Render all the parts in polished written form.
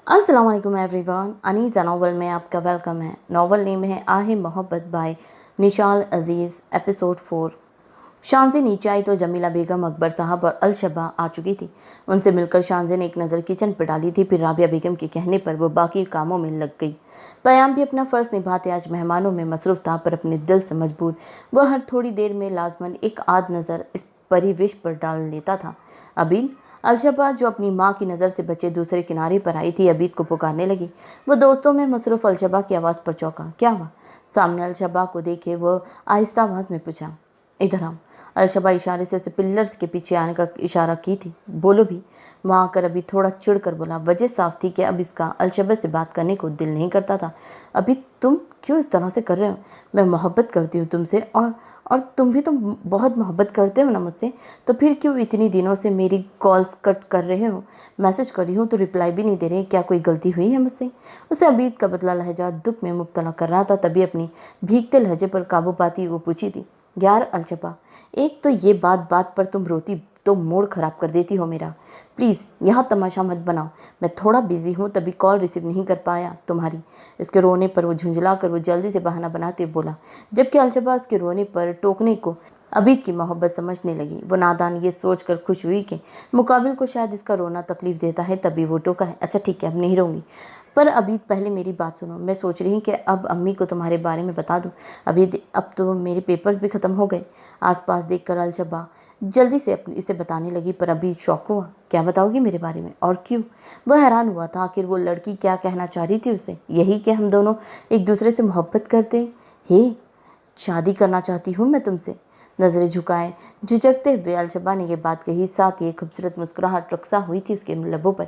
अस्सलाम वालेकुम everyone. Aniza novel में आपका वेलकम है। नावल नेम है आहे मोहब्बत बाय निशाल अजीज़। एपिसोड 4। शान से नीचे आई तो जमीला बेगम, अकबर साहब और अलशबा आ चुकी थी। उनसे मिलकर शानजे ने एक नज़र किचन पर डाली थी। फिर राबिया बेगम के कहने पर वो बाकी कामों में लग गई। पयाम भी अपना फ़र्ज़ निभाते आज मेहमानों में मसरूफ़ था, पर अपने दिल से मजबूर। वह हर थोड़ी देर में लाजमन एक आध नज़र इस परिवेश पर डाल लेता था। अबीद अलशबा, जो अपनी माँ की नज़र से बचे दूसरे किनारे पर आई थी, अबीद को पुकारने लगी। वो दोस्तों में मसरूफ़ अलशबा की आवाज़ पर चौंका। क्या हुआ? सामने अलशबा को देखे वह आहिस्ता आवाज़ में पूछा, इधर आओ। अलशबा इशारे से उसे पिल्लर्स के पीछे आने का इशारा की थी। बोलो भी। वहाँ आकर अभी थोड़ा चिढ़ कर बोला। वजह साफ थी कि अब इसका अलशबा से बात करने को दिल नहीं करता था। अभी तुम क्यों इस तरह से कर रहे हो? मैं मोहब्बत करती हूँ तुमसे, और तुम भी तो बहुत मोहब्बत करते हो ना मुझसे। तो फिर क्यों इतनी दिनों से मेरी कॉल्स कट कर रहे हो? मैसेज कर रही हूँ तो रिप्लाई भी नहीं दे रहे। क्या कोई गलती हुई है मुझसे? उसे अबीद का बदला लहजा दुख में मुब्तला कर रहा था। तभी अपनी भीगते लहजे पर काबू पाती वो पूछी थी, यार अलशबा, एक तो ये बात बात पर तुम रोती तो मूड ख़राब कर देती हो मेरा। प्लीज़ यहाँ तमाशा मत बनाओ। मैं थोड़ा बिजी हूँ तभी कॉल रिसीव नहीं कर पाया तुम्हारी। इसके रोने पर वो झुंझला कर वो जल्दी से बहाना बनाते बोला, जबकि अलशबा उसके रोने पर टोकने को अबीद की मोहब्बत समझने लगी। वो नादान ये सोच कर खुश हुई कि मुकाबिल को शायद इसका रोना तकलीफ़ देता है, तभी वो टोका है। अच्छा ठीक है, अब नहीं रोऊंगी। पर अबीद पहले मेरी बात सुनो। मैं सोच रही हूँ कि अब अम्मी को तुम्हारे बारे में बता दूँ। अबीद, अब तो मेरे पेपर्स भी ख़त्म हो गए। आसपास देखकर अलशबा जल्दी से इसे बताने लगी, पर अभी शौक हुआ। क्या बताओगी मेरे बारे में, और क्यों? वह हैरान हुआ था। आखिर वो लड़की क्या कहना चाह रही थी उसे? यही कि हम दोनों एक दूसरे से मोहब्बत करते हे, शादी करना चाहती हूँ मैं तुमसे। नज़रें झुकाए झिझकते हुए अलशबा ने यह बात कही। साथ ही एक खूबसूरत मुस्कुराहट रक्सा हुई थी उसके लबों पर।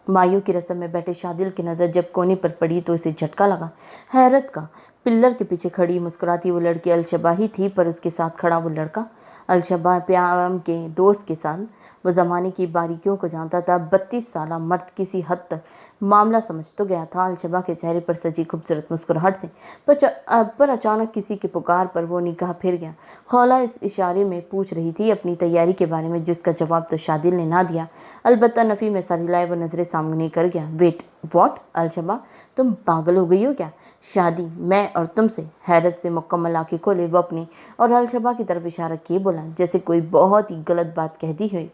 मायूं की रस्म में बैठे शादिल की नज़र जब कोने पर पड़ी तो उसे झटका लगा, हैरत का। पिल्लर के पीछे खड़ी मुस्कुराती वो लड़की अलशबा ही थी, पर उसके साथ खड़ा वो लड़का अलशबा प्याम के दोस्त के साथ। वो ज़माने की बारीकियों को जानता था। 32 साला मर्द किसी हद तक मामला समझ तो गया था अलशबा के चेहरे पर सजी खूबसूरत मुस्कुराहट से। पर अचानक किसी के पुकार पर वो निगाह फिर गया। खौला इस इशारे में पूछ रही थी अपनी तैयारी के बारे में, जिसका जवाब तो शादिल ने ना दिया। अलबत्ता नफ़ी में सरिलाए वो नज़रें सामने कर गया। वेट व्हाट अलशबा, तुम पागल हो गई हो क्या? शादी मैं और तुमसे? हैरत से मुकम्मल आंखें खोले वो अपनी और अलशबा की तरफ इशारा किए बोला, जैसे कोई बहुत ही गलत बात कह दी है।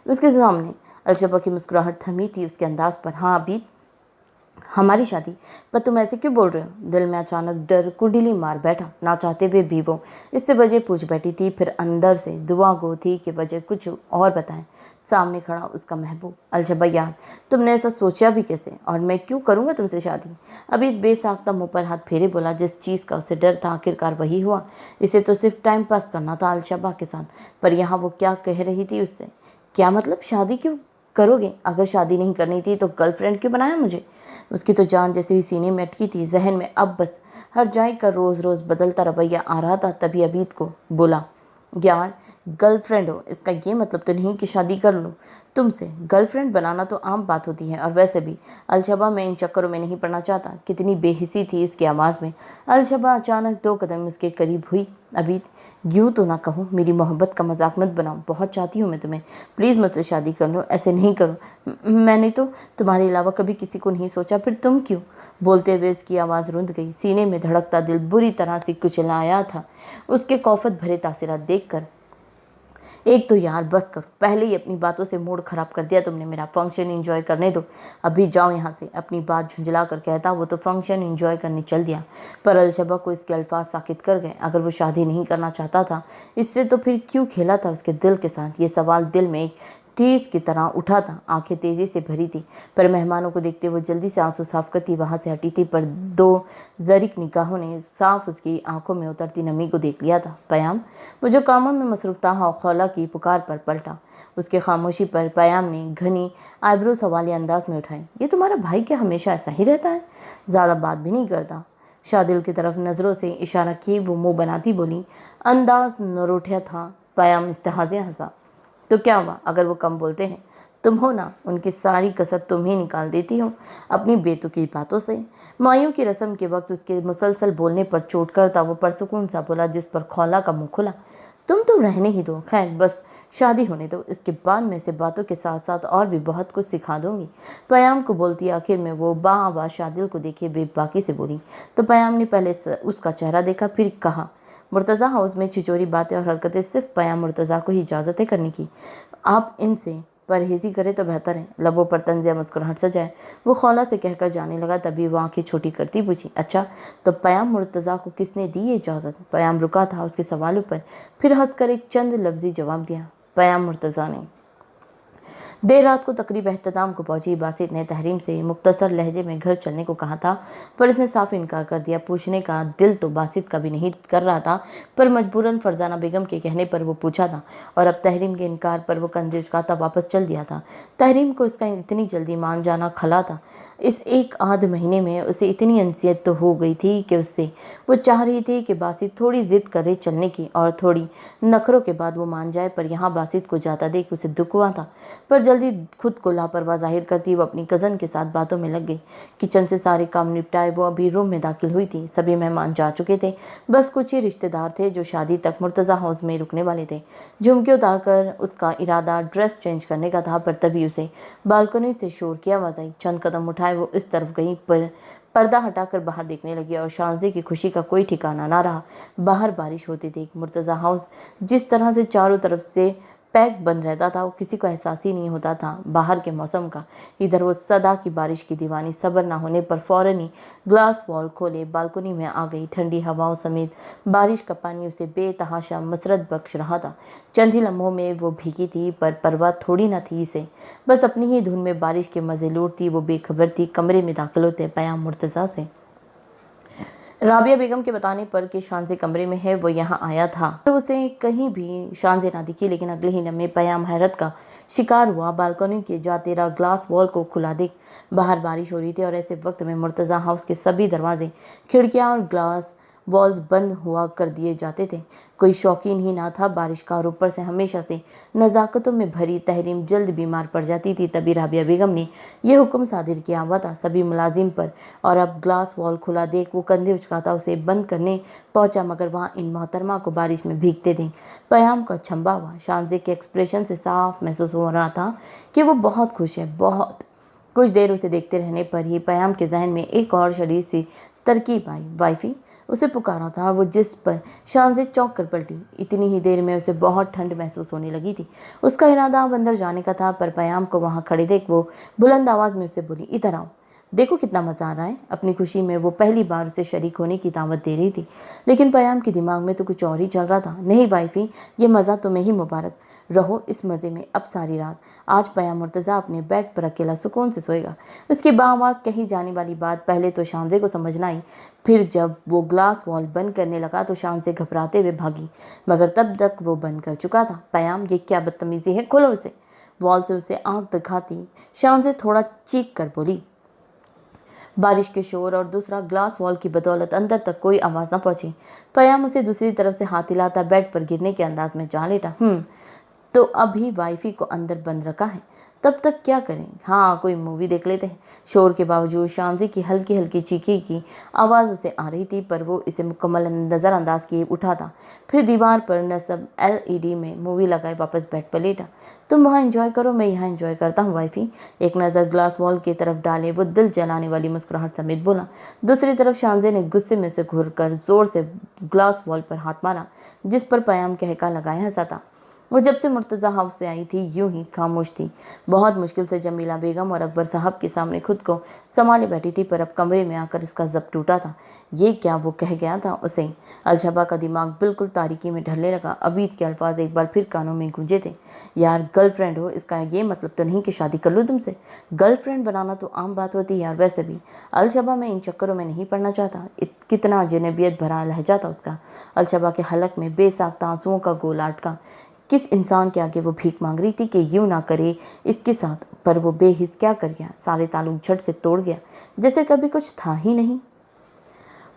उसके सामने अलशबा की मुस्कुराहट थमी थी उसके अंदाज पर। हाँ अभी हमारी शादी? पर तुम ऐसे क्यों बोल रहे हो? दिल में अचानक डर कुंडली मार बैठा। ना चाहते हुए भी वो इससे वजह पूछ बैठी थी। फिर अंदर से दुआ गो थी कि वजह कुछ और बताएं। सामने खड़ा उसका महबूब। अलशबा यार, तुमने ऐसा सोचा भी कैसे? और मैं क्यों करूँगा तुमसे शादी? अभी बेसाख्ता मुँह पर हाथ फेरे बोला। जिस चीज़ का उसे डर था आखिरकार वही हुआ। इसे तो सिर्फ टाइम पास करना था अलशबा के साथ, पर यहाँ वो क्या कह रही थी उससे? क्या मतलब शादी क्यों करोगे? अगर शादी नहीं करनी थी तो गर्लफ्रेंड क्यों बनाया मुझे? उसकी तो जान जैसे ही सीने में अटकी थी। जहन में अब बस हर जाय का रोज़ रोज़ बदलता रवैया आ रहा था। तभी अबीद को बोला, यार गर्लफ्रेंड हो इसका ये मतलब तो नहीं कि शादी कर लूँ तुमसे। गर्लफ्रेंड बनाना तो आम बात होती है, और वैसे भी अलशबा मैं इन चक्करों में नहीं पड़ना चाहता। कितनी बेहिसी थी उसकी आवाज़ में। अलशबा अचानक 2 कदम उसके करीब हुई। अभी यूँ तो ना कहो, मेरी मोहब्बत का मजाक मत बनाओ। बहुत चाहती हूँ मैं तुम्हें, प्लीज़ मुझसे शादी कर लो। ऐसे नहीं करो। मैंने तो तुम्हारे अलावा कभी किसी को नहीं सोचा। फिर तुम क्यों? बोलते हुए उसकी आवाज़ रुंध गई। सीने में धड़कता दिल बुरी तरह से कुचलाया था उसके खौफत भरे तासिरात देखकर। एक तो यार बस करो, पहले ही अपनी बातों से मूड ख़राब कर दिया तुमने मेरा। फंक्शन एंजॉय करने दो। अभी जाओ यहाँ से। अपनी बात झुंझला कर कहता वो तो फंक्शन एंजॉय करने चल दिया, पर अलशबा को इसके अल्फाज साकित कर गए। अगर वो शादी नहीं करना चाहता था इससे तो फिर क्यों खेला था उसके दिल के साथ? ये सवाल दिल में एक टीस की तरह उठा था। आंखें तेज़ी से भरी थी, पर मेहमानों को देखते वो जल्दी से आंसू साफ करती वहाँ से हटी थी। पर 2 जरीक निगाहों ने साफ उसकी आंखों में उतरती नमी को देख लिया था। पयाम वो जो कामों में मसरूफ़ था खौला की पुकार पर पलटा। उसके खामोशी पर पयाम ने घनी आईब्रो सवाली अंदाज में उठाई। ये तुम्हारा भाई क्या हमेशा ऐसा ही रहता है? ज़्यादा बात भी नहीं करता? शादिल की तरफ नज़रों से इशारा किए वो मुँह बनाती बोली। अंदाज नरोठा था। पयाम इस्तेहाज़े हंसा। तो क्या हुआ अगर वो कम बोलते हैं? तुम हो ना, उनकी सारी कसर तुम ही निकाल देती हो अपनी बेतुकी बातों से। मायूं की रस्म के वक्त उसके मुसलसल बोलने पर चोट करता वो परसुकून सा बोला, जिस पर खौला का मुंह खुला। तुम तो रहने ही दो, खैर बस शादी होने दो, इसके बाद मैं इसे बातों के साथ साथ और भी बहुत कुछ सिखा दूंगी। पयाम को बोलती आखिर में वो बाबा शादिल को देखे बेबाकी से बोली। तो पयाम ने पहले उसका चेहरा देखा, फिर कहा, मुर्तज़ा हाउस में छिचोरी बातें और हरकतें सिर्फ पयाम मुर्तज़ा को ही इजाज़त है करने की। आप इनसे परहेज़ी करें तो बेहतर है। लबों पर तंज़ या मुस्कुराहट सजाए वो खौला से कहकर जाने लगा, तभी वो आंखें छोटी करती पूछी, अच्छा तो पयाम मुर्तज़ा को किसने दी ये इजाज़त? पयाम रुका था उसके सवालों पर, फिर हंसकर एक चंद लफ्ज़ी जवाब दिया, पयाम मुर्तज़ा ने। देर रात को तकरीब अख्ताम को पहुंची बासित ने तहरीम से मुख्तसर लहजे में घर चलने को कहा था, पर इसने साफ इनकार कर दिया। पूछने का दिल तो बासित का भी नहीं कर रहा था, पर मजबूरन फरजाना बेगम के कहने पर वो पूछा था, और अब तहरीम के इनकार पर वो कंधे उचकाता वापस चल दिया था। तहरीम को इसका इतनी जल्दी मान जाना खला था। इस एक आध महीने में उसे इतनी अनसियत तो हो गई थी कि उससे वो चाह रही थी कि बासित थोड़ी जिद करे चलने की और थोड़ी नखरों के बाद वो मान जाए, पर यहाँ बासित को जाता देख उसे दुख हुआ था। पर जल्दी खुद को लापरवाह जाहिर करती वो अपनी कज़न के साथ बातों में लग गई। किचन से सारे काम निपटाए वो अभी रूम में दाखिल हुई थी। सभी मेहमान जा चुके थे, बस कुछ ही रिश्तेदार थे जो शादी तक मुर्तज़ा हाउस में रुकने वाले थे। झुमके उतारकर उसका इरादा ड्रेस चेंज करने का था, पर तभी उसे बालकनी से शोर की आवाज़ आई। चंद कदम उठाए वो इस तरफ गई, पर पर्दा हटाकर बाहर देखने लगी और शांजी की खुशी का कोई ठिकाना ना रहा। बाहर बारिश होती थी। मुर्तज़ा हाउस जिस तरह से चारों तरफ से पैक बंद रहता था, वो किसी को एहसास ही नहीं होता था बाहर के मौसम का। इधर वो सदा की बारिश की दीवानी सब्र ना होने पर फौरन ही ग्लास वॉल खोले बालकनी में आ गई। ठंडी हवाओं समेत बारिश का पानी उसे बेतहाशा मसरत बख्श रहा था। चंद ही लम्हों में वो भीगी थी, पर परवाह थोड़ी न थी इसे, बस अपनी ही धुन में बारिश के मज़े लूटती वो बेखबर थी। कमरे में दाखिल होते पयाम मुर्तज़ा से राबिया बेगम के बताने पर कि शांजे कमरे में है, वो यहाँ आया था। तो उसे कहीं भी शांजे ना दिखी, लेकिन अगले ही लम्हे पयाम हैरत का शिकार हुआ। बालकनी के जाते रहा ग्लास वॉल को खुला देख बाहर बारिश हो रही थी, और ऐसे वक्त में मुर्तज़ा हाउस के सभी दरवाजे, खिड़कियाँ और ग्लास वॉल्स बंद हुआ कर दिए जाते थे। कोई शौकीन ही ना था बारिश का, और ऊपर से हमेशा से नज़ाकतों में भरी तहरीम जल्द बीमार पड़ जाती थी। तभी राबिया बेगम ने यह हुक्म सादिर किया हुआ था सभी मुलाजिम पर, और अब ग्लास वॉल खुला देख वो कंधे उचकाता उसे बंद करने पहुंचा, मगर वहाँ इन मोहतरमा को बारिश में भीगते देख पयाम का छंबा हुआ। शांजे के एक्सप्रेशन से साफ महसूस हो रहा था कि वो बहुत खुश है, बहुत। कुछ देर उसे देखते रहने पर ही पयाम के जहन में एक और शरीर सी तरकीब आई। वाइफी उसे पुकारा था वो, जिस पर शांजे चौंक कर पलटी। इतनी ही देर में उसे बहुत ठंड महसूस होने लगी थी। उसका इरादा अब अंदर जाने का था, पर पयाम को वहाँ खड़े देख वो बुलंद आवाज़ में उसे बोली, इधर आओ, देखो कितना मज़ा आ रहा है। अपनी खुशी में वो पहली बार उसे शरीक होने की दावत दे रही थी, लेकिन पयाम के दिमाग में तो कुछ और ही चल रहा था। नहीं वाइफी, ये मज़ा तुम्हें ही मुबारक, रहो इस मज़े में अब सारी रात। आज पयाम मुर्तज़ा अपने बेड पर अकेला सुकून से सोएगा। उसकी बाआवाज़ कही जाने वाली बात पहले तो शांजे को समझ ना आई, फिर जब वो ग्लास वॉल बंद करने लगा तो शांजे घबराते हुए भागी, मगर तब तक वो बंद कर चुका था। पयाम, ये क्या बदतमीज़ी है, खोलो उसे। वॉल से उसे आंख दिखाती शांजे थोड़ा चीख कर बोली। बारिश के शोर और दूसरा ग्लास वॉल की बदौलत अंदर तक कोई आवाज़ न पहुंची। पयाम उसे दूसरी तरफ से हाथ हिलाता बेड पर गिरने के अंदाज में जा लेटा। तो अभी वाइफी को अंदर बंद रखा है, तब तक क्या करें? हाँ, कोई मूवी देख लेते हैं। शोर के बावजूद शांजी की हल्की हल्की चीखी की आवाज़ उसे आ रही थी, पर वो इसे मुकम्मल नज़रअंदाज किए उठा था। फिर दीवार पर नस्ब LED में मूवी लगाए वापस बेड पर लेटा। तुम वहाँ एंजॉय करो, मैं यहाँ एंजॉय करता हूँ वाइफी। एक नज़र ग्लास वॉल की तरफ डाले वो दिल जलाने वाली मुस्कुराहट समेत बोला। दूसरी तरफ शांजे ने गुस्से में से घूर कर जोर से ग्लास वॉल पर हाथ मारा, जिस पर पयाम कहका लगाए हंसा था। वो जब से मुर्तज़ा हाउस से आई थी यूं ही खामोश थी। बहुत मुश्किल से जमीला बेगम और अकबर साहब के सामने खुद को संभाले बैठी थी, पर अब कमरे में आकर इसका जब टूटा था। ये क्या वो कह गया था उसे? अलशबा का दिमाग बिल्कुल तारीकी में ढलने लगा। अबीद के अल्फाज एक बार फिर कानों में गूंजे थे। यार, गर्लफ्रेंड हो, इसका ये मतलब तो नहीं कि शादी कर लूँ तुमसे। गर्लफ्रेंड बनाना तो आम बात होती है यार। वैसे भी अलशबा मैं इन चक्करों में नहीं पड़ना चाहता। कितना जनेबियत भरा लहजा था उसका। अलशबा के हलक में बेसाख्ता आंसुओं का गोला अटका। किस इंसान के आगे वो भीख मांग रही थी कि यूं ना करे इसके साथ, पर वो बेहिस क्या कर गया। सारे ताल्लुक झट से तोड़ गया, जैसे कभी कुछ था ही नहीं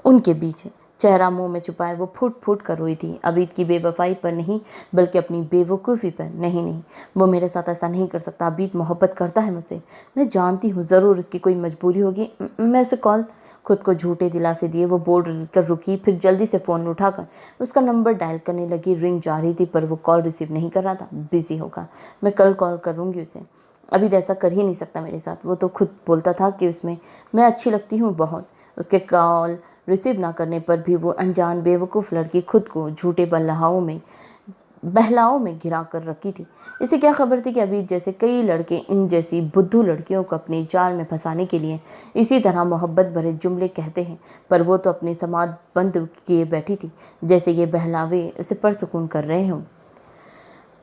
उनके बीच। चेहरा मुंह में छुपाए वो फूट फूट कर रोई थी। अबीद की बेवफाई पर नहीं, बल्कि अपनी बेवकूफ़ी पर। नहीं नहीं, वो मेरे साथ ऐसा नहीं कर सकता। अबीद मोहब्बत करता है मुझसे, मैं जानती हूँ। ज़रूर उसकी कोई मजबूरी होगी। मैं उसे कॉल खुद को झूठे दिलासे दिए वो बोल कर रुकी, फिर जल्दी से फ़ोन उठाकर उसका नंबर डायल करने लगी। रिंग जा रही थी पर वो कॉल रिसीव नहीं कर रहा था। बिजी होगा, मैं कल कॉल करूँगी उसे, अभी ऐसा कर ही नहीं सकता मेरे साथ। वो तो खुद बोलता था कि उसमें मैं अच्छी लगती हूँ बहुत। उसके कॉल रिसीव ना करने पर भी वो अनजान बेवकूफ़ लड़की खुद को झूठे बहलाओं में घिरा कर रखी थी। इसे क्या खबर थी कि अभी जैसे कई लड़के इन जैसी बुद्धू लड़कियों को अपने जाल में फंसाने के लिए इसी तरह मोहब्बत भरे जुमले कहते हैं, पर वो तो अपनी समाज बंद किए बैठी थी, जैसे ये बहलावे उसे परसुकून कर रहे हों।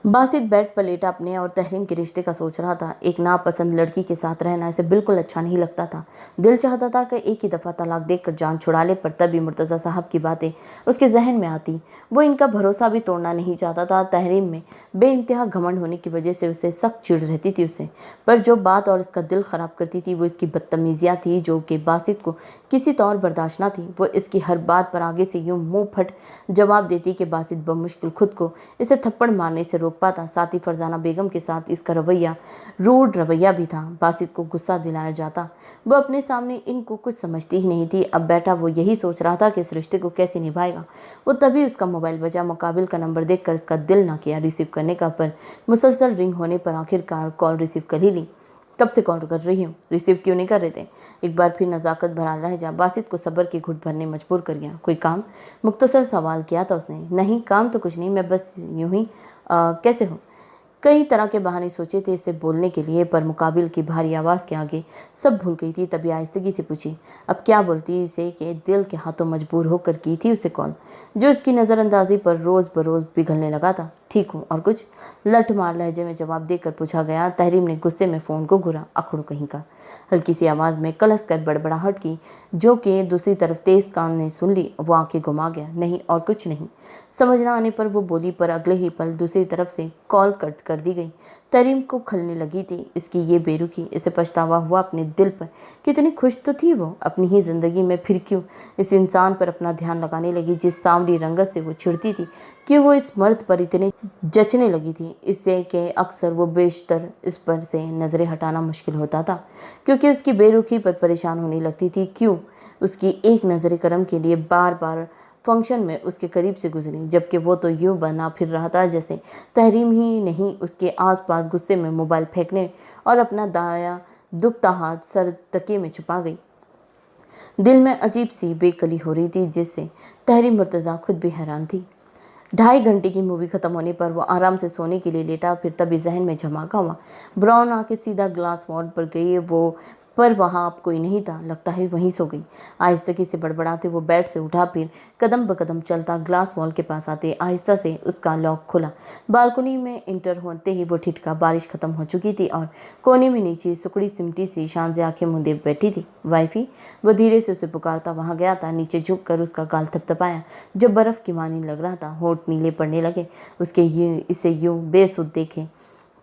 बासित बेड पर लेटा अपने और तहरीम के रिश्ते का सोच रहा था। एक नापसंद लड़की के साथ रहना इसे बिल्कुल अच्छा नहीं लगता था। दिल चाहता था कि एक ही दफ़ा तलाक देकर जान छुड़ा ले, पर तभी मुर्तज़ा साहब की बातें उसके जहन में आती। वो इनका भरोसा भी तोड़ना नहीं चाहता था। तहरीम में बेइंतहा घमंड होने की वजह से उसे सख्त चिढ़ रहती थी उसे, पर जो बात और उसका दिल ख़राब करती थी वो इसकी बदतमीज़ियाँ थी, जो कि बासित को किसी तौर बर्दाश्त न थी। वो इसकी हर बात पर आगे से यूँ मुँह फट जवाब देती कि बासित बमुश्किल खुद को इसे थप्पड़ मारने से रोक पाता। साथ ही फरजाना बेगम के साथ इसका रवैया रूड रवैया भी था। बासित को गुस्सा दिलाया जाता। वो अपने सामने इनको कुछ समझती ही नहीं थी। अब बैठा वो यही सोच रहा था कि इस रिश्ते को कैसे निभाएगा। वो तभी उसका मोबाइल बजा। मुकाबिल का नंबर देखकर इसका दिल ना किया रिसीव करने का, पर मुसलसल रिंग होने पर आखिरकार कॉल रिसीव कर ही ली। कब से कॉल कर रही हूँ, रिसीव क्यों नहीं कर रहे थे? एक बार फिर नज़ाकत भरा लहजा बासित को सब्र की घुट भरने मजबूर कर गया। कोई काम? मुख्तसर सवाल किया था उसने। नहीं, काम तो कुछ नहीं, मैं बस यूं ही कैसे हो? कई तरह के बहाने सोचे थे इसे बोलने के लिए, पर मुकाबिल की भारी आवाज़ के आगे सब भूल गई थी। तभी आहिस्तगी से पूछी, अब क्या बोलती इसे कि दिल के हाथों मजबूर होकर की थी उसे कॉल, जो इसकी नज़रअंदाजी पर रोज़ बरोज़ पिघलने लगा था। ठीक हूँ, और कुछ? लठ मार लहजे में जवाब देकर पूछा गया। तहरीम ने गुस्से में फ़ोन को घुरा। अखड़ू कहीं का। हल्की सी आवाज़ में कलस कर बड़बड़ाहट की, जो कि दूसरी तरफ तेज़ कान ने सुन ली। वो आंखें घुमा गया। नहीं, और कुछ नहीं। समझ न आने पर वो बोली, पर अगले ही पल दूसरी तरफ से कॉल कट कर दी गई। तहरीम को खलने लगी थी इसकी ये बेरुखी। इसे पछतावा हुआ अपने दिल पर। कितनी खुश तो थी वो अपनी ही ज़िंदगी में, फिर क्यों इस इंसान पर अपना ध्यान लगाने लगी जिस सांवली रंगत से वो छिड़ती थी, कि वो इस मर्द पर इतनी जचने लगी थी। इससे कि अक्सर वो बेशतर इस पर से नज़रें हटाना मुश्किल होता था, क्योंकि उसकी बेरुखी पर परेशान होने लगती थी। क्यों उसकी एक नज़र करम के लिए बार बार फंक्शन में उसके करीब से गुजरी, जबकि वो तो यूँ बना फिर रहा था जैसे तहरीम ही नहीं उसके आसपास गुस्से में मोबाइल फेंकने और अपना दाया दुखता हाथ सर तकिए में छुपा गई। दिल में अजीब सी बेकली हो रही थी, जिससे तहरीम मुर्तज़ा खुद भी हैरान थी। 2.5 घंटे की मूवी खत्म होने पर वो आराम से सोने के लिए लेटा। फिर तभी जहन में झमाका हुआ। ब्राउन आके सीधा ग्लास वार्ड पर गई वो, पर वहाँ अब कोई नहीं था। लगता है वहीं सो गई। आहिस्तगी से बड़बड़ाते वो बेड से उठा, फिर कदम ब कदम चलता ग्लास वॉल के पास आते आहिस्ता से उसका लॉक खुला। बालकनी में इंटर होते ही वो ठिठका। बारिश खत्म हो चुकी थी और कोने में नीचे सुकड़ी सिमटी सी शान से आंखें मुंह देव बैठी थी। वाइफी, वो धीरे से उसे पुकारता वहाँ गया था। नीचे झुक कर उसका गाल थपथपाया जो बर्फ़ की मानी लग रहा था। होंठ नीले पड़ने लगे उसके। इसे यूं बेसुध देखे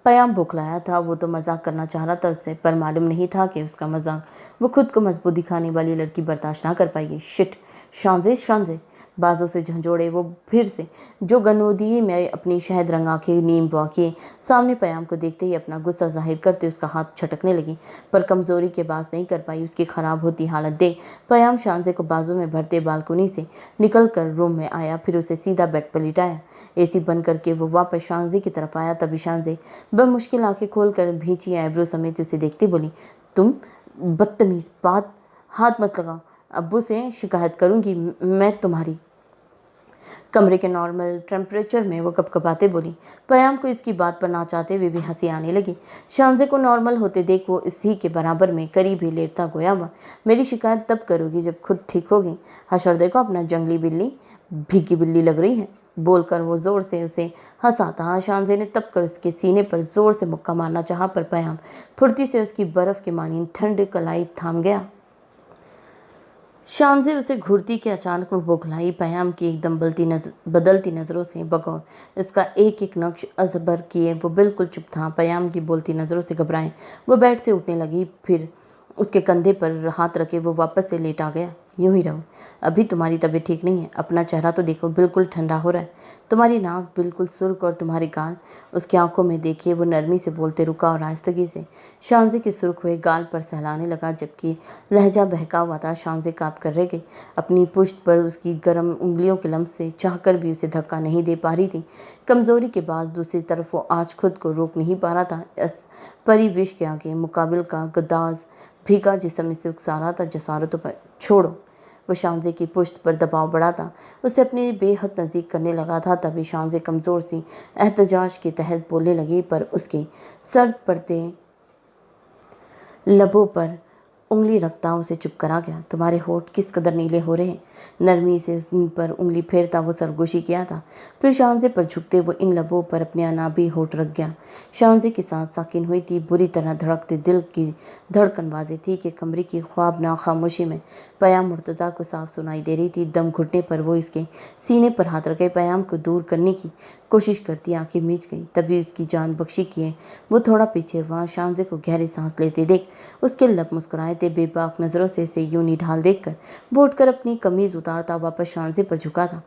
पयाम बौखलाया था। वो तो मजाक करना चाह रहा था उससे, पर मालूम नहीं था कि उसका मजाक वो खुद को मजबूत दिखाने वाली लड़की बर्दाश्त ना कर पाएगी। शिट, शांजे शांजे, बाजों से झंझोड़े वो फिर से, जो गनोदिए में अपनी शहद रंग आंखें नीम बौकिए सामने पयाम को देखते ही अपना गुस्सा जाहिर करते उसका हाथ छटकने लगी, पर कमजोरी के बास नहीं कर पाई। उसकी खराब होती हालत देख पयाम शांजे को बाजू में भरते बालकनी से निकल कर रूम में आया, फिर उसे सीधा बेड पर लिटाया। एसी बंद करके वो वापस शांजे की तरफ आया। तभी शांजे बमुश्किल आंखें खोलकर भींची आईब्रो समेत उसे देखती बोली, तुम बदतमीज, बात हाथ मत लगाओ, अब्बू से शिकायत करूंगी मैं तुम्हारी। कमरे के नॉर्मल टेम्परेचर में वो कपकपाते बोली। पयाम को इसकी बात पर ना चाहते हुए भी हंसी आने लगी। शांजे को नॉर्मल होते देख वो इसी के बराबर में करीब ही लेटता गोया हुआ, मेरी शिकायत तब करोगी जब खुद ठीक होगी। हशर देखो अपना, जंगली बिल्ली, भीगी बिल्ली लग रही है। बोलकर वो जोर से उसे हंसाता। शांजे ने तब कर उसके सीने पर जोर से मुक्का मारना चाहा, पर पयाम फुर्ती से उसकी बर्फ के मानी ठंड कलाई थाम गया। शांजे उसे घूरती के अचानक वो बौखलाई। पयाम की एकदम बदलती नज़रों से बगौर इसका एक एक नक्श अजबर किए वो बिल्कुल चुप था। पयाम की बोलती नज़रों से घबराए वो बेड से उठने लगी, फिर उसके कंधे पर हाथ रखे वो वापस से लेट आ गया। यूं ही रहो, अभी तुम्हारी तबीयत ठीक नहीं है, अपना चेहरा तो देखो, बिल्कुल ठंडा हो रहा है, तुम्हारी नाक बिल्कुल सुर्ख और तुम्हारे गाल। उसकी आंखों में देखिए, वो नरमी से बोलते रुका और आहिस्तगी से शांजे के सुर्ख हुए गाल पर सहलाने लगा, जबकि लहजा बहका हुआ था। शांजे काँप कर रह गई, अपनी पुश्त पर उसकी गर्म उंगलियों के लम्स से चाहकर भी उसे धक्का नहीं दे पा रही थी। कमजोरी के बाद दूसरी तरफ वो आज खुद को रोक नहीं पा रहा था। इस परिविश के आगे मुकाबिल का गद्दाज भीगा जिस्म से उकसा रहा था, जसारतों पर छोड़ो। वो शांजे की पुश्त पर दबाव बढ़ाता, उसे अपने बेहद नज़दीक करने लगा था। तभी शांजे कमज़ोर सी एहतजाज के तहत बोलने लगी, पर उसके सर्द पड़ते लबों पर उंगली रखता उसे चुप करा गया। तुम्हारे होठ किस कदर नीले हो रहे हैं। नरमी से उन पर उंगली फेरता वो सरगोशी किया था, फिर शांजे पर झुकते वो इन लबों पर अपने अनाबी होठ रख गया। शांजे की सांस साकिन हुई थी, बुरी तरह धड़कते दिल की धड़कन वाज़ेह थी कि कमरे की ख्वाबनाक खामोशी में पयाम मुर्तज़ा को साफ सुनाई दे रही थी। दम घुटने पर वो इसके सीने पर हाथ रखे पयाम को दूर करने की कोशिश करती आंखें मीच गई। तभी उसकी जान बख्शी किए वो थोड़ा पीछे हुआ। शांजे को गहरी सांस लेते देख उसके लब मुस्कुराए थे। बेबाक नज़रों से इसे यूं निढाल देखकर वो उठकर अपनी कमीज़ उतारता वापस शांजे पर झुका था।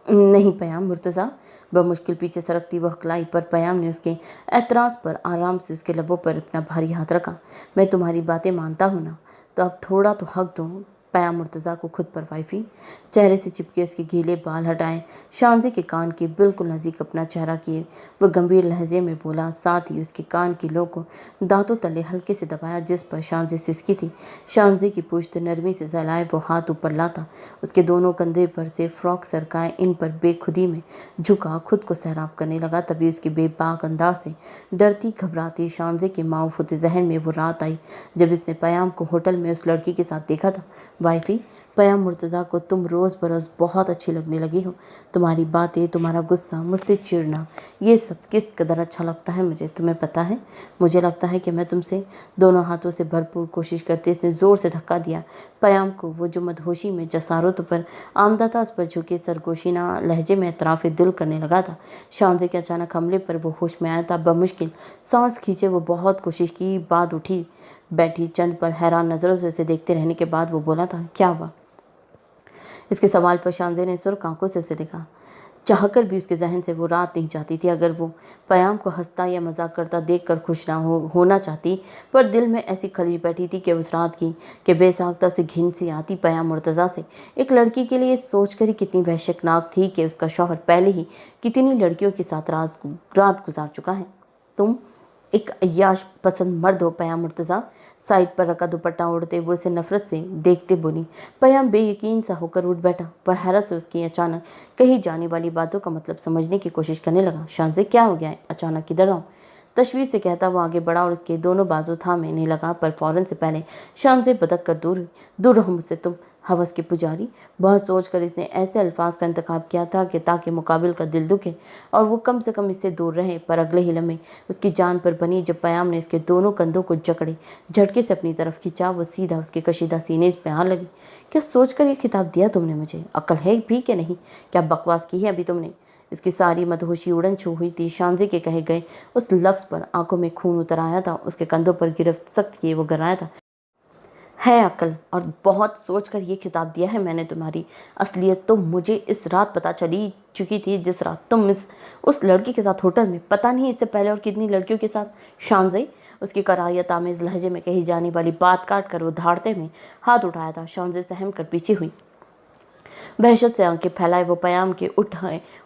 नहीं पयाम मुर्तज़ा, बमुश्किल पीछे सरकती वह हकलाई, पर पयाम ने उसके एतराज़ पर आराम से उसके लबों पर अपना भारी हाथ रखा। मैं तुम्हारी बातें मानता हूँ ना, तो अब थोड़ा तो हक दो पयाम मुर्तज़ा को खुद पर। वाइफी चेहरे से चिपके उसके गीले बाल हटाए शांजे के कान के बिल्कुल नज़दीक अपना चेहरा किए वह गंभीर लहजे में बोला, साथ ही उसके कान की लो को दांतों तले हल्के से दबाया, जिस पर शांजे सिसकी थी। शांजे की पुश्त नरमी से सहलाए वो हाथ ऊपर लाता, उसके दोनों कंधे पर से फ्रॉक सरकाए इन पर बेखुदी में झुका खुद को सैराब करने लगा। तभी उसके बेबाक अंदाज से डरती घबराती शांजे के माऊफुते जहन में वो रात आई जब इसने पयाम को होटल में उस लड़की के साथ देखा था। वाइफी पयाम मुर्तज़ा को तुम रोज़ बरोज़ बहुत अच्छी लगने लगी हो। तुम्हारी बातें, तुम्हारा गुस्सा, मुझसे चिढ़ना, ये सब किस कदर अच्छा लगता है मुझे तुम्हें पता है। मुझे लगता है कि मैं तुमसे दोनों हाथों से भरपूर कोशिश करते इसने ज़ोर से धक्का दिया पयाम को। वो जो मदहोशी में जसारतों पर आमदा था, उस पर झुके सरगोशीना लहजे में एतराफ़ दिल करने लगा था। शांजे के अचानक हमले पर वो होश में आया था। बमुश्किल सांस खींचे वो बहुत कोशिश की, बाद उठी बैठी चंद पल हैरान नज़रों से उसे देखते रहने के बाद वो बोला था, क्या हुआ। इसके सवाल पर शांजे ने सुर्ख आंखों से उसे देखा। चाहकर भी उसके जहन से वो रात नहीं चाहती थी। अगर वो पयाम को हंसता या मजाक करता देखकर खुश ना होना चाहती, पर दिल में ऐसी खलिश बैठी थी कि उस रात की कि बेसाख्ता उसे घिन सी आती पयाम मुर्तज़ा से। एक लड़की के लिए सोचकर ही कितनी वहशतनाक थी कि उसका शौहर पहले ही कितनी लड़कियों के साथ रात गुजार चुका है। तुम एक अय्याश पसंद मर्द हो पयाम मुर्तज़ा। साइड पर रखा दुपट्टा ओढ़ते वो उसे नफरत से देखते बोली। पयाम बेयकीन सा होकर उठ बैठा। वह हैरत से उसकी अचानक कही जाने वाली बातों का मतलब समझने की कोशिश करने लगा। शांजे क्या हो गया है, अचानक किधर आओ। तशवीश से कहता वो आगे बढ़ा और उसके दोनों बाजू थामने लगा, पर फौरन से पहले शांजे बदक कर दूर हुई। दूर रहो मुझसे तुम हवस के पुजारी। बहुत सोचकर इसने ऐसे अल्फाज का इंतखाब किया था कि ताकि मुकाबिल का दिल दुखे और वो कम से कम इससे दूर रहे, पर अगले ही लम्हे उसकी जान पर बनी जब पयाम ने इसके दोनों कंधों को जकड़े झटके से अपनी तरफ खींचा। वो सीधा उसके कशीदा सीने पे आ लगी। क्या सोचकर ये खिताब दिया तुमने मुझे, अक्ल है भी कि नहीं, क्या बकवास की है अभी तुमने। इसकी सारी मदहोशी उड़न छू हुई थी। शांजे के कहे गए उस लफ्ज़ पर आंखों में खून उतर आया था। उसके कंधों पर गिरफ्त सख्त किए वो गिराया था, है अक्ल, और बहुत सोचकर ये खिताब दिया है मैंने। तुम्हारी असलियत तो मुझे इस रात पता चली चुकी थी, जिस रात तुम उस लड़की के साथ होटल में, पता नहीं इससे पहले और कितनी लड़कियों के साथ। शांजे उसकी कराहियत आमेज़ लहजे में कही जाने वाली बात काट कर वो धाड़ते में हाथ उठाया था। शांजे सहम कर पीछे हुई, वहशत से आंखें फैलाए वो पयाम के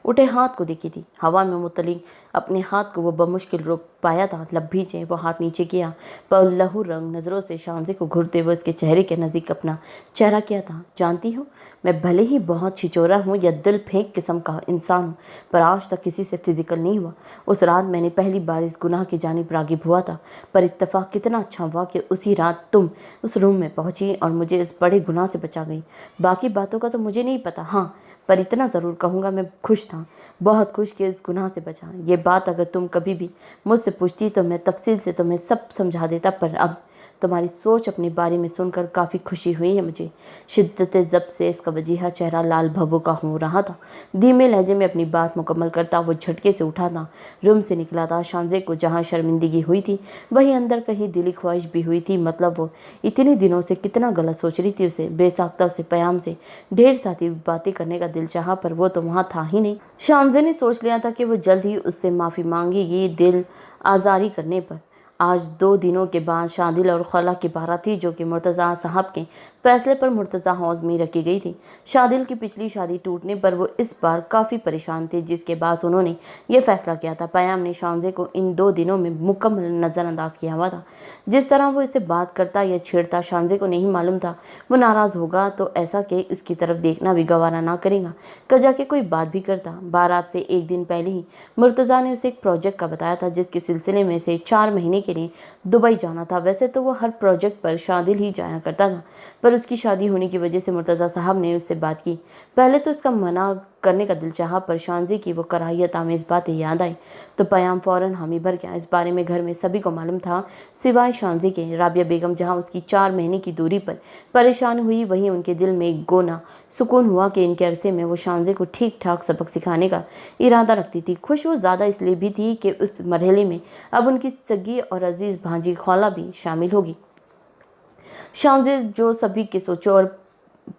उठे हाथ को देखी थी। हवा में मुतली अपने हाथ को वो बमुश्किल रोक पाया था। लब भींचे वो हाथ नीचे किया, पर लहू रंग नज़रों से शांजे को घूरते हुए उसके चेहरे के नज़दीक अपना चेहरा किया था। जानती हो, मैं भले ही बहुत छिचोरा हूँ या दिल फेंक किस्म का इंसान हूँ, पर आज तक किसी से फिजिकल नहीं हुआ। उस रात मैंने पहली बार इस गुनाह की जानिब रागिब हुआ था, पर इत्तेफाक कितना अच्छा हुआ कि उसी रात तुम उस रूम में पहुंची और मुझे इस बड़े गुनाह से बचा गई। बाकी बातों का तो मुझे नहीं पता, हाँ, पर इतना ज़रूर कहूँगा मैं खुश था, बहुत खुश कि इस गुनाह से बचा। ये बात अगर तुम कभी भी मुझसे पूछती तो मैं तफसील से तुम्हें सब समझा देता, पर अब तुम्हारी सोच अपने बारे में सुनकर काफ़ी खुशी हुई है मुझे। शिद्दत ज़ब्त से उसका वजीहा चेहरा लाल भभू का हो रहा था। धीमे लहजे में अपनी बात मुकम्मल करता वो झटके से उठा था, रूम से निकला था। शांजे को जहाँ शर्मिंदगी हुई थी वहीं अंदर कहीं दिली ख्वाहिश भी हुई थी। मतलब वो इतने दिनों से कितना गलत सोच रही थी। उसे बेसाख्ता उसे पयाम से ढेर सारी बातें करने का दिल चाहा, पर वो तो वहाँ था ही नहीं। शांजे ने सोच लिया था कि वो जल्द ही उससे माफ़ी मांगेगी दिल आज़ारी करने पर। आज 2 दिनों के बाद शादिल और खला की बारात थी, जो कि मुर्तज़ा साहब के फैसले पर मुर्तज़ा हाउस में रखी गई थी। शादिल की पिछली शादी टूटने पर वो इस बार काफ़ी परेशान थे, जिसके बाद उन्होंने ये फैसला किया था। पयाम ने शांजे को इन 2 दिनों में मुकम्मल नज़रअंदाज किया हुआ था। जिस तरह वो इससे बात करता या छेड़ता, शांजे को नहीं मालूम था वो नाराज़ होगा तो ऐसा कि उसकी तरफ देखना भी गवारा ना करेगा। कजा के कोई बात भी करता। बारात से 1 दिन पहले ही मुर्तज़ा ने उसे एक प्रोजेक्ट का बताया था, जिसके सिलसिले में से 4 महीने के लिए दुबई जाना था। वैसे तो वो हर प्रोजेक्ट पर शादिल ही जाया करता था, पर उसकी शादी होने की वजह से मुर्तज़ा साहब ने उससे बात की। पहले तो उसका मना करने का दिल चाहा, पर शांजे की वो कराहियत आमेज़ बातें याद आई तो पयाम फ़ौरन हामी भर गया। इस बारे में घर में सभी को मालूम था, सिवाय शांजे के। राबिया बेगम जहाँ उसकी 4 महीने की दूरी पर परेशान हुई, वहीं उनके दिल में एक गोना सुकून हुआ कि इनके अरसे में वो शांजे को ठीक ठाक सबक सिखाने का इरादा रखती थी। खुश वो ज़्यादा इसलिए भी थी कि उस मरहले में अब उनकी सगी और अजीज़ भांजी खौला भी शामिल होगी। शांजे जो सभी के सोचों और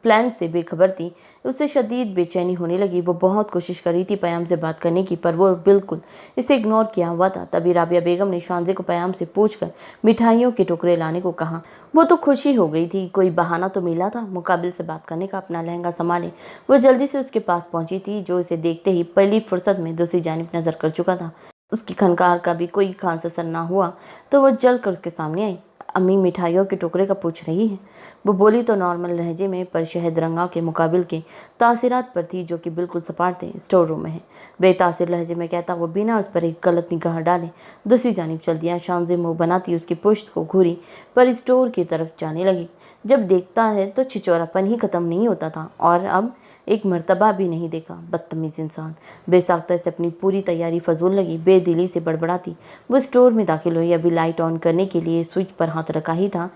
प्लान से बेखबर थी, उसे शदीद बेचैनी होने लगी। वो बहुत कोशिश कर रही थी पयाम से बात करने की, पर वो बिल्कुल इसे इग्नोर किया हुआ था। तभी राबिया बेगम ने शांजे को पयाम से पूछकर मिठाइयों के टुकड़े लाने को कहा। वो तो खुशी हो गई थी, कोई बहाना तो मिला था मुकाबिल से बात करने का। अपना लहंगा संभाले वो जल्दी से उसके पास पहुंची थी, जो इसे देखते ही पहली फुर्सत में दूसरी जानिब नजर कर चुका था। उसकी खनकार का भी कोई खास असर ना हुआ तो वो जल कर उसके सामने आई। अम्मी मिठाइयों के टुकड़े का पूछ रही है? वो बोली तो नॉर्मल लहजे में, पर शहद रंगा के मुकाबिल के तासीरात पर थी, जो कि बिल्कुल सपाट थे। स्टोर रूम में है, बेतासिर लहजे में कहता वो बिना उस पर एक गलत निगाह डाले दूसरी जानिब चल दिया। शांजे मुँह बनाती उसकी पुश्त को घूरी पर स्टोर की तरफ जाने लगी। जब देखता है तो छिचोरापन ही खत्म नहीं होता था, और अब एक मर्तबा भी नहीं देखा। बदतमीज इंसान। बेसाख्ता से अपनी पूरी तैयारी फजूल लगी। बेदिली से बड़बड़ाती वो स्टोर में दाखिल हुई। अभी लाइट ऑन करने के लिए स्विच पर हाथ रखा ही था,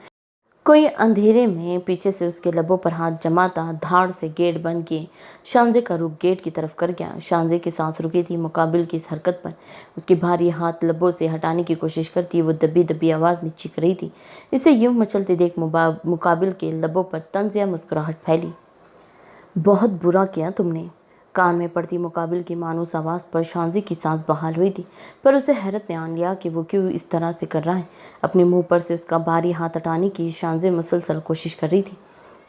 कोई अंधेरे में पीछे से उसके लबों पर हाथ जमाता धाड़ से गेट बंद किए शांजे का रुख गेट की तरफ कर गया। शांजे की सांस रुकी थी मुकाबिल की इस हरकत पर। उसके भारी हाथ लबों से हटाने की कोशिश करती वो दबी दबी आवाज़ में चीख रही थी। इसे यूं मचलते देख मुकाबिल के लबों पर तंज या मुस्कुराहट फैली। बहुत बुरा किया तुमने। कान में पड़ती मुकाबिल की मानूस आवाज़ पर शांजे की सांस बहाल हुई थी, पर उसे हैरत ने आन लिया कि वो क्यों इस तरह से कर रहा है। अपने मुंह पर से उसका भारी हाथ हटाने की शांजे मुसलसल कोशिश कर रही थी।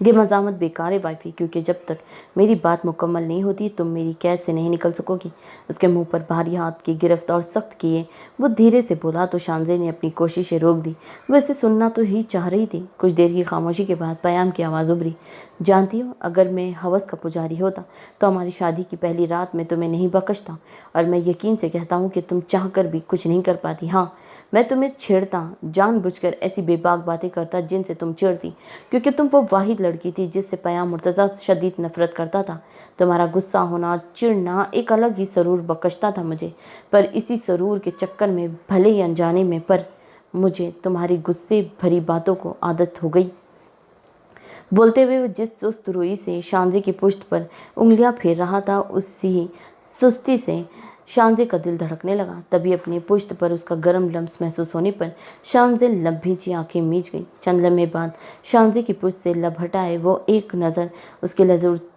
ये मजामत बेकार है वाइफी, क्योंकि जब तक मेरी बात मुकम्मल नहीं होती तुम मेरी कैद से नहीं निकल सकोगी। उसके मुंह पर भारी हाथ की गिरफ्त और सख्त किए वो धीरे से बोला तो शांजे ने अपनी कोशिशें रोक दी। वैसे सुनना तो ही चाह रही थी। कुछ देर की खामोशी के बाद पयाम की आवाज़ उभरी। जानती हो, अगर मैं हवस का पुजारी होता तो हमारी शादी की पहली रात में तुम्हें नहीं बख्शता, और मैं यकीन से कहता हूँ कि तुम चाह कर भी कुछ नहीं कर पाती। हाँ, मैं तुम्हें छेड़ता, जानबूझकर ऐसी बेबाक बातें करता जिनसे तुम चिढ़ती, क्योंकि तुम वो वाहिद लड़की थी जिससे पयाम मुर्तज़ा शदीद नफरत करता था। तुम्हारा गुस्सा होना, चिढ़ना एक अलग ही सरूर बख्शता था मुझे, पर इसी सरूर के चक्कर में भले ही अनजाने में, पर मुझे तुम्हारी गुस्से भरी बातों को आदत हो गई। बोलते हुए वो जिस सुस्त रुई से शांजे की पुश्त पर उंगलियां फेर रहा था, उसी सुस्ती से शांजे का दिल धड़कने लगा। तभी अपनी पुश्त पर उसका गर्म लम्स महसूस होने पर शांजे लब भींची आंखें मीच गई। चंद लम्हे बाद शांजे की पुश्त से लब हटाए वो एक नज़र उसके लजूरते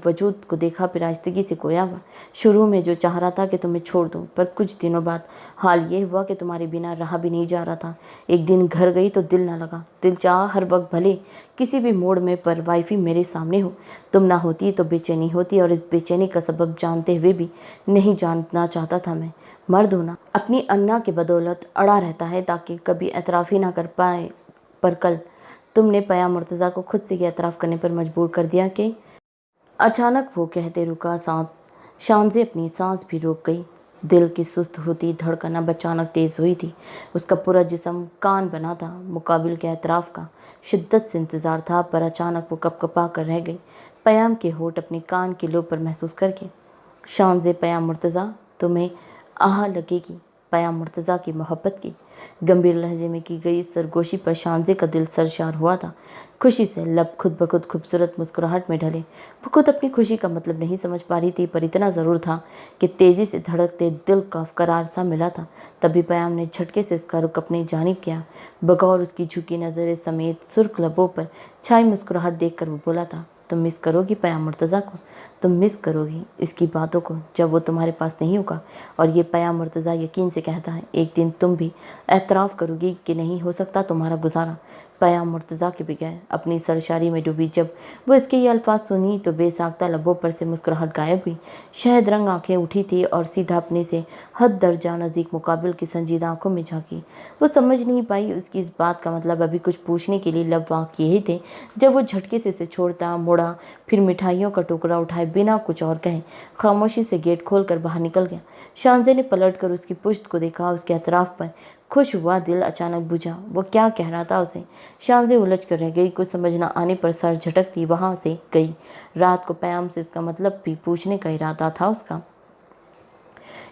वजूद को देखा, फिर आहिस्तगी से कोया हुआ। शुरू में जो चाह रहा था कि तुम्हें छोड़ दूं, पर कुछ दिनों बाद हाल ये हुआ कि तुम्हारे बिना रहा भी नहीं जा रहा था। एक दिन घर गई तो दिल ना लगा। दिल चाह हर वक्त भले किसी भी मोड़ में, पर वाइफी मेरे सामने हो। तुम ना होती तो बेचैनी होती, और इस बेचैनी का सबब जानते हुए भी नहीं जानना चाहता था मैं। मर्द होना अपनी अन्ना के बदौलत अड़ा रहता है ताकि कभी एतराफ़ ही ना कर पाए, पर कल तुमने पया मुर्तज़ा को खुद से ये एतराफ़ करने पर मजबूर कर दिया कि। अचानक वो कहते रुका। शांजे अपनी सांस भी रोक गई। दिल की सुस्त होती धड़कन अब अचानक तेज़ हुई थी। उसका पूरा जिस्म कान बना था। मुकाबिल के एतराफ़ का शिद्दत से इंतज़ार था, पर अचानक वो कपकपा कर रह गई, पयाम के होठ अपने कान के लो पर महसूस करके। शांजे, पयाम मुर्तज़ा, तुम्हें आह लगेगी, पयाम मुर्तज़ा की मोहब्बत की। गंभीर लहजे में की गई इस सरगोशी पर शांजे का दिल सरशार हुआ था। खुशी से लब खुद ब खुद खूबसूरत मुस्कुराहट में ढले। वो खुद अपनी खुशी का मतलब नहीं समझ पा रही थी, पर इतना ज़रूर था कि तेज़ी से धड़कते दिल का करार सा मिला था। तभी पयाम ने झटके से उसका रुख अपनी जानिब किया। बगौर उसकी झुकी नज़रें समेत सुर्ख लबों पर छाई मुस्कुराहट देखकर वो बोला था, तुम मिस करोगी पयाम मुर्तज़ा को, तुम मिस करोगी इसकी बातों को जब वो तुम्हारे पास नहीं होगा। और ये पयाम मुर्तज़ा यकीन से कहता है, एक दिन तुम भी एतराफ़ करोगी कि नहीं हो सकता तुम्हारा गुजारा पयाम मुर्तज़ा के बगैर। अपनी सरशारी में डूबी जब वो इसके ये अल्फाज सुनी तो बेसाख्ता लबों पर से मुस्कुराहट गायब हुई। शहद रंग आंखें उठी थी और सीधा अपने से हद दर्जा नज़ीक मुकाबिल की संजीदा आंखों में झांकी। वो समझ नहीं पाई उसकी इस बात का मतलब। अभी कुछ पूछने के लिए लब वाक यही थे जब वो झटके से इसे छोड़ता मुड़ा, फिर मिठाइयों का टुकड़ा उठाए बिना कुछ और कहे खामोशी से गेट खोलकर बाहर निकल गया। शांजे ने पलटकर उसकी पुश्त को देखा। उसके अतराफ पर खुश हुआ दिल अचानक बुझा। वो क्या कह रहा था उसे? शांजे उलझ कर रह गई। कुछ समझ न आने पर सर झटकती वहां से गई। रात को पयाम से इसका मतलब भी पूछने का इरादा था उसका।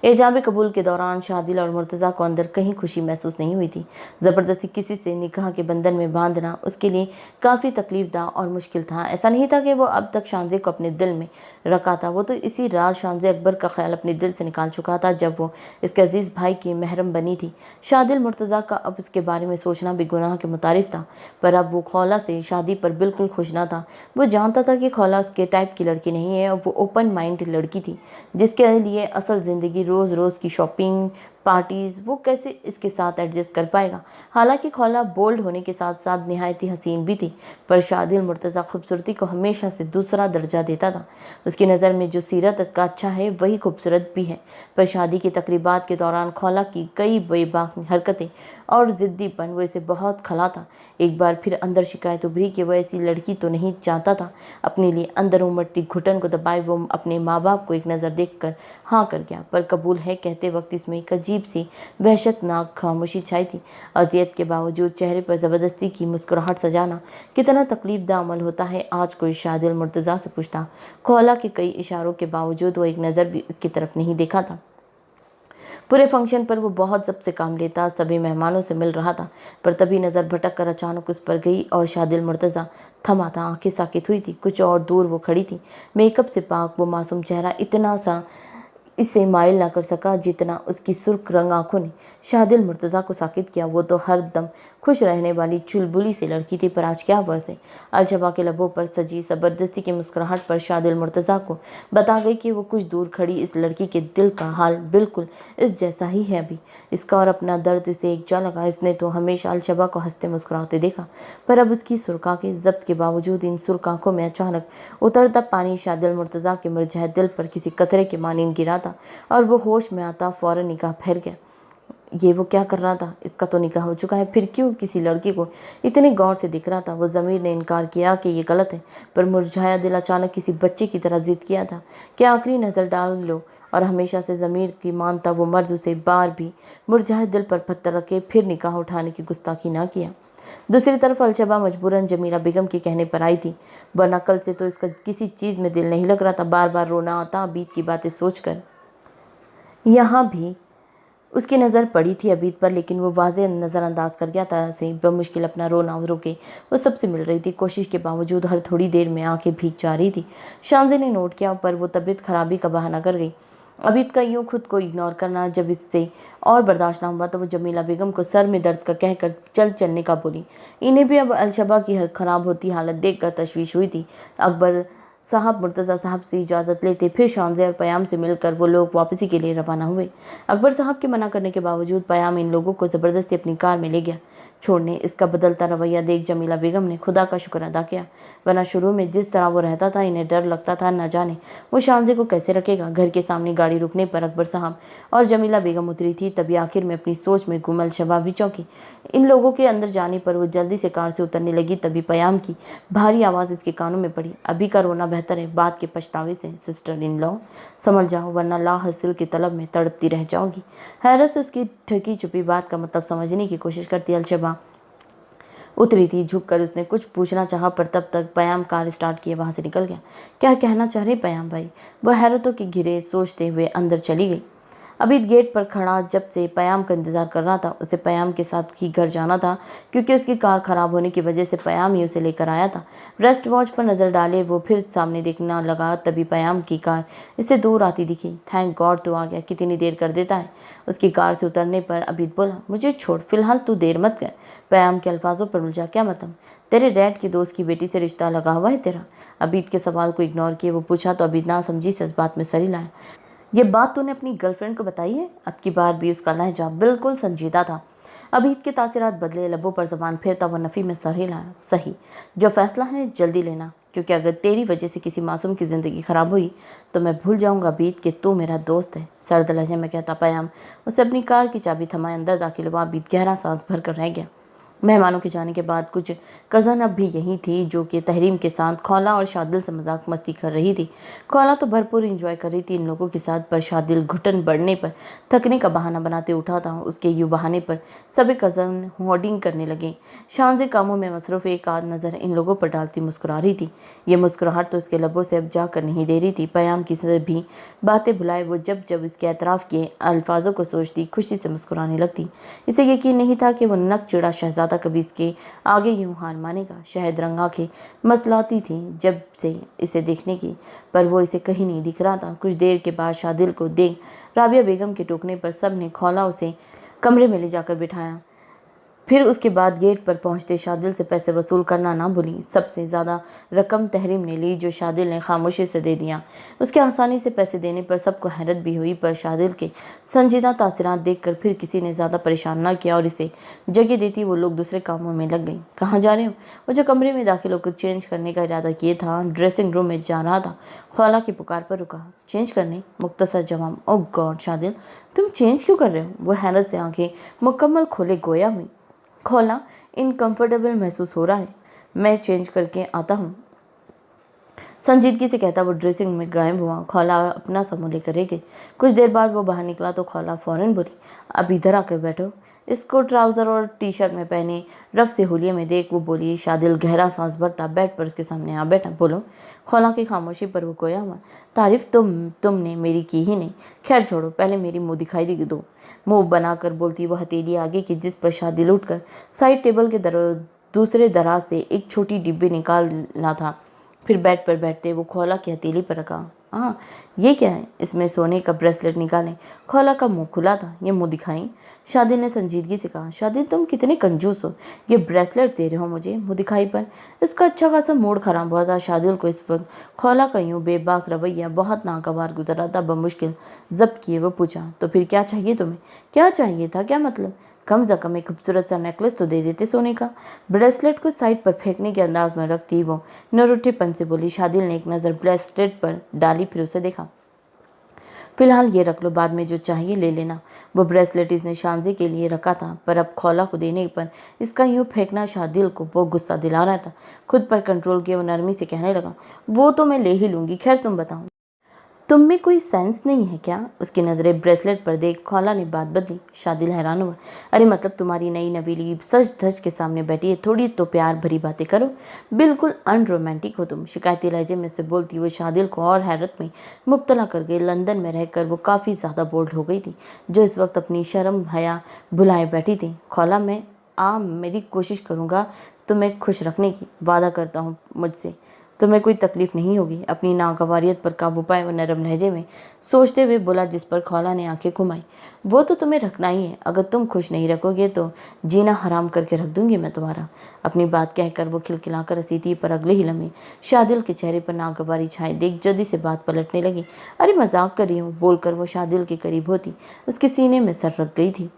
एजाब कबूल के दौरान शादिल और मुर्तज़ा को अंदर कहीं खुशी महसूस नहीं हुई थी। ज़बरदस्ती किसी से निकाह के बंधन में बांधना उसके लिए काफ़ी तकलीफदा और मुश्किल था। ऐसा नहीं था कि वो अब तक शांजे को अपने दिल में रखा था। वो तो इसी रात शांजे अकबर का ख्याल अपने दिल से निकाल चुका था जब वो इसके अजीज़ भाई की महरम बनी थी। शादिल मुर्तज़ा का अब उसके बारे में सोचना भी गुनाह के मुतारिफ था। पर अब वो खौला से शादी पर बिल्कुल खुश ना था। वो जानता था कि खौला उसके टाइप की लड़की नहीं है और वो ओपन माइंड लड़की थी जिसके लिए असल ज़िंदगी रोज़ रोज़ की शॉपिंग पार्टीज़ वो कैसे इसके साथ एडजस्ट कर पाएगा। हालांकि खौला बोल्ड होने के साथ साथ निहायत ही हसीन भी थी, पर शादिल मुर्तज़ा खूबसूरती को हमेशा से दूसरा दर्जा देता था। उसकी नज़र में जो सीरत का अच्छा है वही खूबसूरत भी है। पर शादी की तकरीबात के दौरान खौला की कई बेबाक हरकतें और ज़िद्दीपन वो इसे बहुत खला था। एक बार फिर अंदर शिकायत उभरी कि वह ऐसी लड़की तो नहीं चाहता था। अपने लिए अंदर उमड़ती घुटन को दबाए वो अपने माँ बाप को एक नज़र देखकर हाँ कर गया। पर कबूल है कहते वक्त इसमें एक अजीब सी वहशतनाक खामोशी छाई थी। अजियत के बावजूद चेहरे पर ज़बरदस्ती की मुस्कुराहट सजाना कितना तकलीफदा अमल होता है आज कोई शादिल मुर्तज़ा से पूछता। खौला के कई इशारों के बावजूद वो एक नज़र भी उसकी तरफ नहीं देखा था। पूरे फंक्शन पर वो बहुत सबसे काम लेता, सभी मेहमानों से मिल रहा था। पर तभी नज़र भटक कर अचानक उस पर गई और शादिल मुर्तज़ा थमा था। आंखें साकित हुई थी। कुछ और दूर वो खड़ी थी। मेकअप से पाक वो मासूम चेहरा इतना सा इसे माइल ना कर सका जितना उसकी सुर्ख रंग आंखों ने शादिल मुर्तज़ा को साकित किया। वो तो हर दम खुश रहने वाली चुलबुली सी लड़की थी, पर आज क्या हुआ से? अलशबा के लबों पर सजी ज़बरदस्ती की मुस्कुराहट पर शादिल मुर्तज़ा को बता गई कि वो कुछ दूर खड़ी इस लड़की के दिल का हाल बिल्कुल इस जैसा ही है। अभी इसका और अपना दर्द इसे एक जा लगा। इसने तो हमेशा अलशबा को हंसते मुस्कुराते देखा, पर अब उसकी सुर्ख के जब्त के बावजूद इन सुर्ख आंखों में अचानक उतरता पानी शादिल मुर्तज़ा के मुरझाए दिल पर किसी कतरे के मानीन गिरा था और वो होश में आता फौरन निगाह फेर गया। ये वो क्या कर रहा था? इसका तो निकाह हो चुका है, फिर क्यों किसी लड़की को इतने गौर से दिख रहा था? वो ज़मीर ने इनकार किया कि ये गलत है, पर मुरझाया दिल अचानक किसी बच्चे की तरह जिद किया था कि आखिरी नज़र डाल लो। और हमेशा से ज़मीर की मानता वो मर्द उसे बार भी मुरझाए दिल पर पत्थर रखे फिर निकाह उठाने की गुस्ताखी ना किया। दूसरी तरफ अलशबा मजबूरन जमीला बेगम के कहने पर आई थी, वरना कल से तो इसका किसी चीज़ में दिल नहीं लग रहा था। बार बार रोना आता अबीद की बातें सोचकर। यहाँ भी उसकी नज़र पड़ी थी अबीद पर, लेकिन वो वाज़े नज़रअंदाज कर गया था। सही बमुश्किल अपना रोना रोके वो सबसे मिल रही थी। कोशिश के बावजूद हर थोड़ी देर में आंखें भीग जा रही थी। शांजे ने नोट किया, पर वो तबीयत खराबी का बहाना कर गई। अबीद का यूँ खुद को इग्नोर करना जब इससे और बर्दाश्त ना हुआ तो वो जमीला बेगम को सर में दर्द का कहकर चलने का बोली। इन्हें भी अब अलशबा की खराब होती हालत देखकर तशवीश हुई थी। अकबर साहब मुर्तज़ा साहब से इजाज़त लेते फिर शांजे और पयाम से मिलकर वो लोग वापसी के लिए रवाना हुए। अकबर साहब के मना करने के बावजूद पयाम इन लोगों को ज़बरदस्ती अपनी कार में ले गया छोड़ने। इसका बदलता रवैया देख जमीला बेगम ने खुदा का शुक्र अदा किया, वरना शुरू में जिस तरह वो रहता था इन्हें डर लगता था न जाने वो शांजे को कैसे रखेगा। घर के सामने गाड़ी रुकने पर अकबर साहब और जमीला बेगम उतरी थी। तभी आखिर में अपनी सोच में गुम अलशबा भी चौंकी। इन लोगों के अंदर जाने पर वो जल्दी से कार से उतरने लगी। तभी पयाम की भारी आवाज़ इसके कानों में पड़ी, अभी का रोना बेहतर है बाद के पछतावे से। सिस्टर इन लॉ समझ जाओ, वरना ला हासिल की तलब में तड़पती रह जाओगी। हैरत से उसकी ठकी छुपी बात का मतलब समझने की कोशिश करती अलशबा उतरी थी। झुककर उसने कुछ पूछना चाहा, पर तब तक पयाम कार स्टार्ट किए वहाँ से निकल गया। क्या कहना चाह रही पयाम भाई? वह हैरतों की घिरे सोचते हुए अंदर चली गई। अभी गेट पर खड़ा जब से पयाम का इंतजार कर रहा था। उसे पयाम के साथ ही घर जाना था क्योंकि उसकी कार खराब होने की वजह से पयाम ही उसे लेकर आया था। रेस्ट वॉच पर नजर डाले वो फिर सामने देखना लगा, तभी पयाम की कार इससे दूर आती दिखी। थैंक गॉड तू आ गया, कितनी देर कर देता है। उसकी कार से उतरने पर अभी बोला, मुझे छोड़, फिलहाल तू देर मत कर। पयाम के अल्फाजों पर उलझा, क्या मतलब? तेरे डैड की दोस्त की बेटी से रिश्ता लगा हुआ है तेरा? अबीद के सवाल को इग्नोर किए वो पूछा तो अबीद ना समझी से इस बात में सर हिलाया। ये बात तूने अपनी गर्लफ्रेंड को बताई है? अब की बार भी उसका लहजा बिल्कुल संजीदा था। अबीद के तासीरात बदले, लबों पर जबान फेरता वो नफ़ी में सर हिलाया। सही, जो फैसला है जल्दी लेना, क्योंकि अगर तेरी वजह से किसी मासूम की ज़िंदगी खराब हुई तो मैं भूल जाऊंगा अबीद कि तू मेरा दोस्त है। सर्द लहजे में कहता पयाम उसे अपनी कार की चाबी थमाए अंदर दाखिल हुआ। अबीद गहरा सांस भर कर रह गया। मेहमानों के जाने के बाद कुछ कज़न अब भी यहीं थी, जो कि तहरीम के साथ खौला और शादिल से मजाक मस्ती कर रही थी। खौला तो भरपूर एंजॉय कर रही थी इन लोगों के साथ, पर शादिल घुटन बढ़ने पर थकने का बहाना बनाते उठा था। उसके यूँ बहाने पर सभी कज़न होर्डिंग करने लगे। शानज़े कामों में मसरूफ़ एक आध नज़र इन लोगों पर डालती मुस्कुरा रही थी। ये मुस्कुराहट तो उसके लबों से अब जा कर नहीं दे रही थी। पयाम की सभी बातें भुलाए वो जब जब इसके एतराफ़ के अल्फाजों को सोचती खुशी से मुस्कुराने लगती। इसे यकीन नहीं था कि वो नक चिड़ा शहजादा कभी इसके आगे यूं हार मानेगा। शहद रंग आंखें मसलाती थी जब से इसे देखने की, पर वो इसे कहीं नहीं दिख रहा था। कुछ देर के बाद शादिल को देख राबिया बेगम के टोकने पर सब ने खौला उसे कमरे में ले जाकर बिठाया। फिर उसके बाद गेट पर पहुंचते शादिल से पैसे वसूल करना ना भूली। सबसे ज़्यादा रकम तहरीम ने ली, जो शादिल ने खामोशी से दे दिया। उसके आसानी से पैसे देने पर सबको हैरत भी हुई, पर शादिल के संजीदा तासीरात देखकर फिर किसी ने ज़्यादा परेशान ना किया और इसे जगह देती वो लोग दूसरे कामों में लग गई। कहाँ जा रहे हो? वो जो कमरे में दाखिल होकर चेंज करने का इरादा किए था, ड्रेसिंग रूम में जा रहा था। खौला की पुकार पर रुका। चेंज करने? मुख्तसर जवाब। ओह गॉड शादिल, तुम चेंज क्यों कर रहे हो? वो हैरत से आंखें मुकम्मल खोले गोया हुई। खौला, इनकम्फर्टेबल महसूस हो रहा है, मैं चेंज करके आता हूँ, संजीदगी से कहता वो ड्रेसिंग में गायब हुआ। खौला अपना समूह लेकर रह गई। कुछ देर बाद वो बाहर निकला तो खौला फौरन बोली, अब इधर आकर बैठो। इसको ट्राउज़र और टी शर्ट में पहने रफ से हुलिये में देख वो बोली। शादिल गहरा सांस भरता बेड पर उसके सामने आ बैठा। बोलो। खौला की खामोशी पर वो गोया हुआ। तारीफ तुमने मेरी की ही नहीं। खैर छोड़ो, पहले मेरी मुँह दिखाई दो। मुँह बनाकर बोलती वो हथेली आगे की, जिस पर शादिल उठकर साइड टेबल के दूसरे दराज से एक छोटी डिब्बी निकालना था। फिर बेड पर बैठते वो खौला की हथेली पर रखा। हाँ, ये क्या है? इसमें सोने का ब्रेसलेट निकालें। खौला का मुंह खुला था। ये मुंह दिखाई, शादिल ने संजीदगी से कहा। शादिल, तुम कितने कंजूस हो, ये ब्रेसलेट दे रहे हो मुझे मुंह दिखाई पर। इसका अच्छा खासा मूड खराब हुआ था शादिल को इस वक्त। खौला का यूँ बेबाक रवैया बहुत नागवार गुजरा था। बमुश्किल जब्त किए वो पूछा, तो फिर क्या चाहिए तुम्हें? क्या चाहिए था? क्या मतलब? कम से कम एक खूबसूरत सा नेकलेस तो दे देते सोने का। ब्रेसलेट को साइड पर फेंकने के अंदाज में रखती वो नरुठेपन से बोली। शादिल ने एक नज़र ब्रेसलेट पर डाली, फिर उसे देखा। फिलहाल ये रख लो, बाद में जो चाहिए ले लेना। वो ब्रेसलेट इसने शानज़े के लिए रखा था, पर अब खौला को देने पर इसका यूँ फेंकना शादिल को बहुत गुस्सा दिला रहा था। खुद पर कंट्रोल किए वो नरमी से कहने लगा, वो तो मैं ले ही लूँगी, खैर तुम बताओ, तुम में कोई सेंस नहीं है क्या? उसकी नज़रें ब्रेसलेट पर देख खौला ने बात बदली। शादिल हैरान हुआ। अरे मतलब तुम्हारी नई नवेली सज धज के सामने बैठी है, थोड़ी तो प्यार भरी बातें करो। बिल्कुल अनरोमांटिक हो तुम, शिकायती लहजे में से बोलती वो शादिल को और हैरत में मुब्तला कर गई। लंदन में रहकर वो काफ़ी ज़्यादा बोल्ड हो गई थी, जो इस वक्त अपनी शर्म हया भुलाए बैठी थी। खौला, मैं मेरी कोशिश करूँगा तुम्हें खुश रखने की, वादा करता हूँ मुझसे तुम्हें कोई तकलीफ नहीं होगी। अपनी नागवारियत पर काबू पाए वो नरम लहजे में सोचते हुए बोला, जिस पर खौला ने आंखें घुमाई। वो तो तुम्हें रखना ही है, अगर तुम खुश नहीं रखोगे तो जीना हराम करके रख दूंगी मैं तुम्हारा। अपनी बात कहकर वो खिलखिलाकर हंसी थी, पर अगले ही लम्हे शादिल के चेहरे पर नागवारी छाए देख जल्दी से बात पलटने लगी। अरे मजाक कर रही हूँ, बोलकर वो शादिल के करीब होती उसके सीने में सर रख गई थी।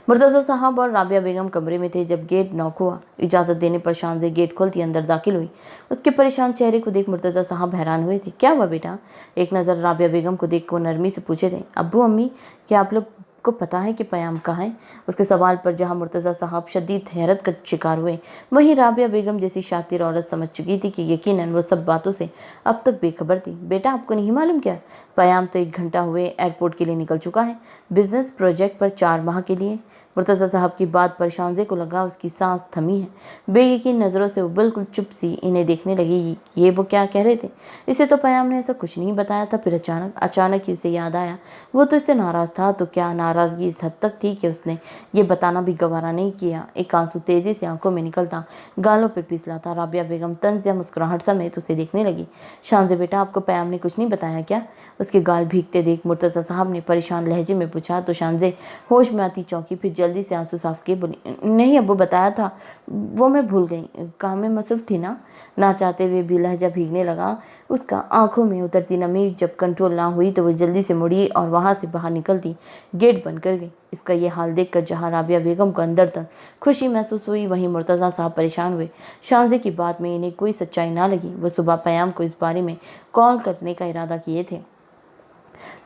मुर्तज़ा साहब और राबिया बेगम कमरे में थे जब गेट नॉक हुआ। इजाज़त देने पर शानज़े गेट खोलती अंदर दाखिल हुई। उसके परेशान चेहरे को देख मुर्तज़ा साहब हैरान हुए थे। क्या हुआ बेटा? एक नज़र राबिया बेगम को देख को नरमी से पूछे थे। अब्बू अम्मी, क्या आप लोग को पता है कि पयाम कहाँ है? उसके सवाल पर जहाँ मुर्तज़ा साहब शदीद हैरत का शिकार हुए, वहीं राबिया बेगम जैसी शातिर औरत समझ चुकी थी कि यकीनन वो सब बातों से अब तक बेखबर थी। बेटा आपको नहीं मालूम क्या? पयाम तो 1 घंटा हुए एयरपोर्ट के लिए निकल चुका है, बिजनेस प्रोजेक्ट पर 4 माह के लिए। मुर्तज़ा साहब की बात पर शांजे को लगा उसकी सांस थमी है। बेयकीन नज़रों से वो बिल्कुल चुप सी इन्हें देखने लगी। ये वो क्या कह रहे थे? इसे तो पयाम ने ऐसा कुछ नहीं बताया था। फिर अचानक ही उसे याद आया वो तो इससे नाराज़ था। तो क्या नाराज़गी इस हद तक थी कि उसने ये बताना भी गवारा नहीं किया? एक आंसू तेज़ी से आंखों में निकलता गालों पर फिसला। राबिया बेगम तंज या मुस्कुराहट समेत उसे देखने लगी। शांजे बेटा, आपको पयाम ने कुछ नहीं बताया क्या? उसके गाल भीगते देख मुर्तज़ा साहब ने परेशान लहजे में पूछा। तो शांजे होश में आती चौंकी, फिर जल्दी से आंसू साफ किए बोली, नहीं अब्बू, बताया था, वो मैं भूल गई, काम में मसरूफ़ थी ना चाहते हुए भी लहजा भीगने लगा उसका। आंखों में उतरती नमी जब कंट्रोल ना हुई तो वो जल्दी से मुड़ी और वहाँ से बाहर निकलती गेट बंद कर गई। इसका ये हाल देखकर जहाँ राबिया बेगम को अंदर तक खुशी महसूस हुई, वहीं मुर्तज़ा साहब परेशान हुए। शांजे की बात में इन्हें कोई सच्चाई ना लगी। वो सुबह पयाम को इस बारे में कॉल करने का इरादा किए थे।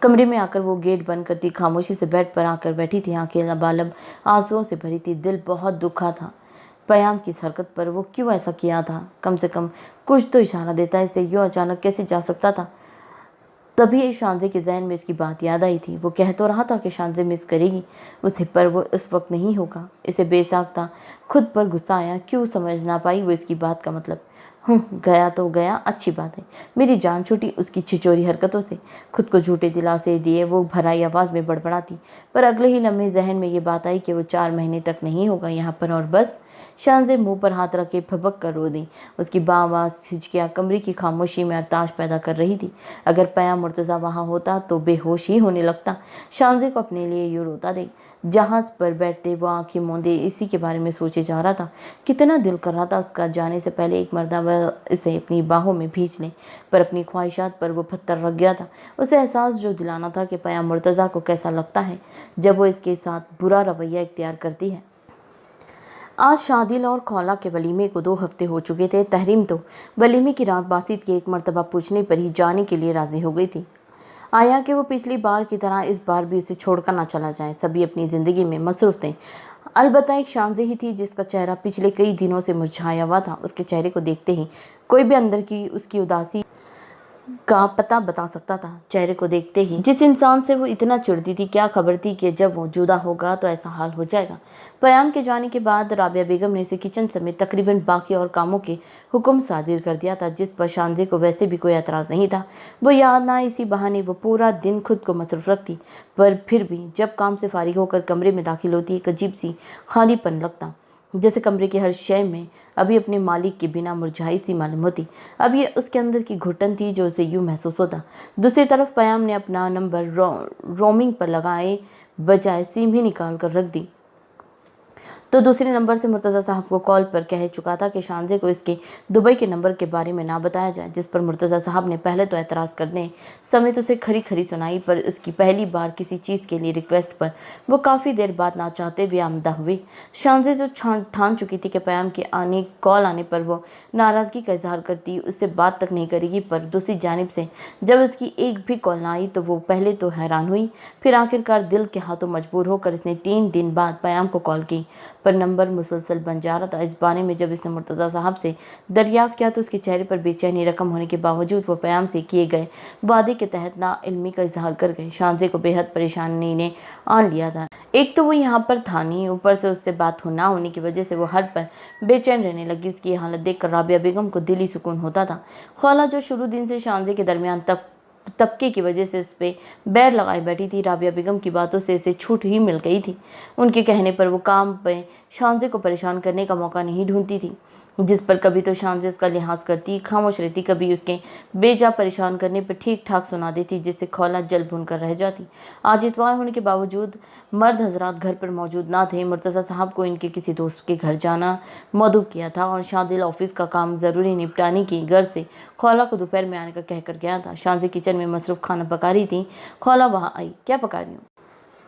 कमरे में आकर वो गेट बंद करती खामोशी से बेड पर आकर बैठी थी। आंखें लबालब आंसुओं से भरी थी। दिल बहुत दुखा था पयाम की इस हरकत पर। वो क्यों ऐसा किया था? कम से कम कुछ तो इशारा देता, इसे यूँ अचानक कैसे जा सकता था? तभी शांजे के जहन में इसकी बात याद आई थी। वो कह तो रहा था कि शांजे मिस करेगी उसे, पर वो इस वक्त नहीं होगा। इसे बेसाख्ता खुद पर गुस्सा आया। क्यों समझ ना पाई वो इसकी बात का मतलब? गया तो गया, अच्छी बात है। मेरी जान छूटी उसकी छिचोरी हरकतों से। खुद को झूठे दिलासे दिए वो भराई आवाज़ में बड़बड़ाती, पर अगले ही लम्हे जहन में ये बात आई कि वो 4 महीने तक नहीं होगा यहाँ पर, और बस। शांजे मुंह पर हाथ रख के फबक कर रो दी। उसकी बाँवाज़ हिचकियाँ कमरे की खामोशी में अरताश पैदा कर रही थी। अगर पयाम मुर्तज़ा वहाँ होता तो बेहोश ही होने लगता। शांजे को अपने लिए यूँ रोता देख जहाज़ पर बैठते वो आंखें मूंदे इसी के बारे में सोचे जा रहा था। कितना दिल कर रहा था उसका जाने से पहले एक मर्तबा इसे अपनी बाहों में भींच ले, पर अपनी ख्वाहिशात पर वो पत्थर रख गया था। उसे एहसास जो दिलाना था कि पयाम मुर्तज़ा को कैसा लगता है जब वो इसके साथ बुरा रवैया इख्तियार करती है। आज शादिल और खौला के वलीमे को 2 हफ्ते हो चुके थे। तहरीम तो वलीमे की रात बासित के एक मर्तबा पूछने पर ही जाने के लिए राज़ी हो गई थी। आया कि वो पिछली बार की तरह इस बार भी उसे छोड़कर ना चला जाए। सभी अपनी ज़िंदगी में मसरूफ़ थे। अलबत्ता एक शांजे ही थी जिसका चेहरा पिछले कई दिनों से मुरझाया हुआ था। उसके चेहरे को देखते ही कोई भी अंदर की उसकी उदासी का पता बता सकता था। चेहरे को देखते ही जिस इंसान से वो इतना चिढ़ती थी, क्या खबर थी कि जब वो जुदा होगा तो ऐसा हाल हो जाएगा। पयाम के जाने के बाद राबिया बेगम ने इसे किचन समेत तकरीबन बाकी और कामों के हुक्म सादिर कर दिया था, जिस पर शांजे को वैसे भी कोई एतराज़ नहीं था। वो याद ना इसी बहाने वो पूरा दिन खुद को मसरूफ़ रखती, पर फिर भी जब काम से फारिग होकर कमरे में दाखिल होती एक अजीब सी खालीपन लगता, जैसे कमरे की हर शय में अभी अपने मालिक के बिना मुरझाई सी मालूम होती। अब ये उसके अंदर की घुटन थी जो उसे यूँ महसूस होता। दूसरी तरफ पयाम ने अपना नंबर रोमिंग पर लगाए बजाय सिम ही निकाल कर रख दी। तो दूसरे नंबर से मुर्तज़ा साहब को कॉल पर कह चुका था कि शांजे को इसके दुबई के नंबर के बारे में ना बताया जाए, जिस पर मुर्तज़ा साहब ने पहले तो एतराज़ करने समेत उसे खरी खरी सुनाई, पर उसकी पहली बार किसी चीज़ के लिए रिक्वेस्ट पर वो काफ़ी देर बाद ना चाहते हुए आमदा हुई। शांजे जो ठान चुकी थी कि पयाम के कॉल आने पर वो नाराज़गी का इजहार करती, उससे बात तक नहीं करेगी, पर दूसरी जानिब से जब उसकी एक भी कॉल ना आई तो वो पहले तो हैरान हुई, फिर आखिरकार दिल के हाथों मजबूर होकर इसने 3 दिन बाद पयाम को कॉल की, पर नंबर मुसलसल बन जा रहा था। इस बारे में जब इसने मुर्तज़ा साहब से दरियाफ़्त किया तो उसके चेहरे पर बेचैनी रकम होने के बावजूद वो पयाम से किए गए वादे के तहत नाइल्मी का इजहार कर गए। शांजे को बेहद परेशानी ने आन लिया था। एक तो वो यहाँ पर था नहीं, ऊपर से उससे बात ना होने की वजह से वो हर पर बेचैन रहने लगी। उसकी हालत देखकर राबिया बेगम को दिली सुकून होता था। खौला जो शुरू दिन से शांजे के दरमियान तबके की वजह से इस पे बैर लगाई बैठी थी, राबिया बेगम की बातों से इसे छूट ही मिल गई थी। उनके कहने पर वो काम पे शांजे को परेशान करने का मौका नहीं ढूंढती थी, जिस पर कभी तो शांजे उसका लिहाज करती, खामोश रहती, कभी उसके बेजा परेशान करने पर ठीक ठाक सुना देती, जिससे खौला जल भून कर रह जाती। आज इतवार होने के बावजूद मर्द हजरात घर पर मौजूद ना थे। मुर्तज़ा साहब को इनके किसी दोस्त के घर जाना मदऊ किया था और शादिल ऑफिस का काम ज़रूरी निपटाने की घर से खौला को दोपहर में आने का कहकर गया था। शांजे किचन में मसरूफ़ खाना पका रही थी। खौला वहाँ आई। क्या पका रही हूँ?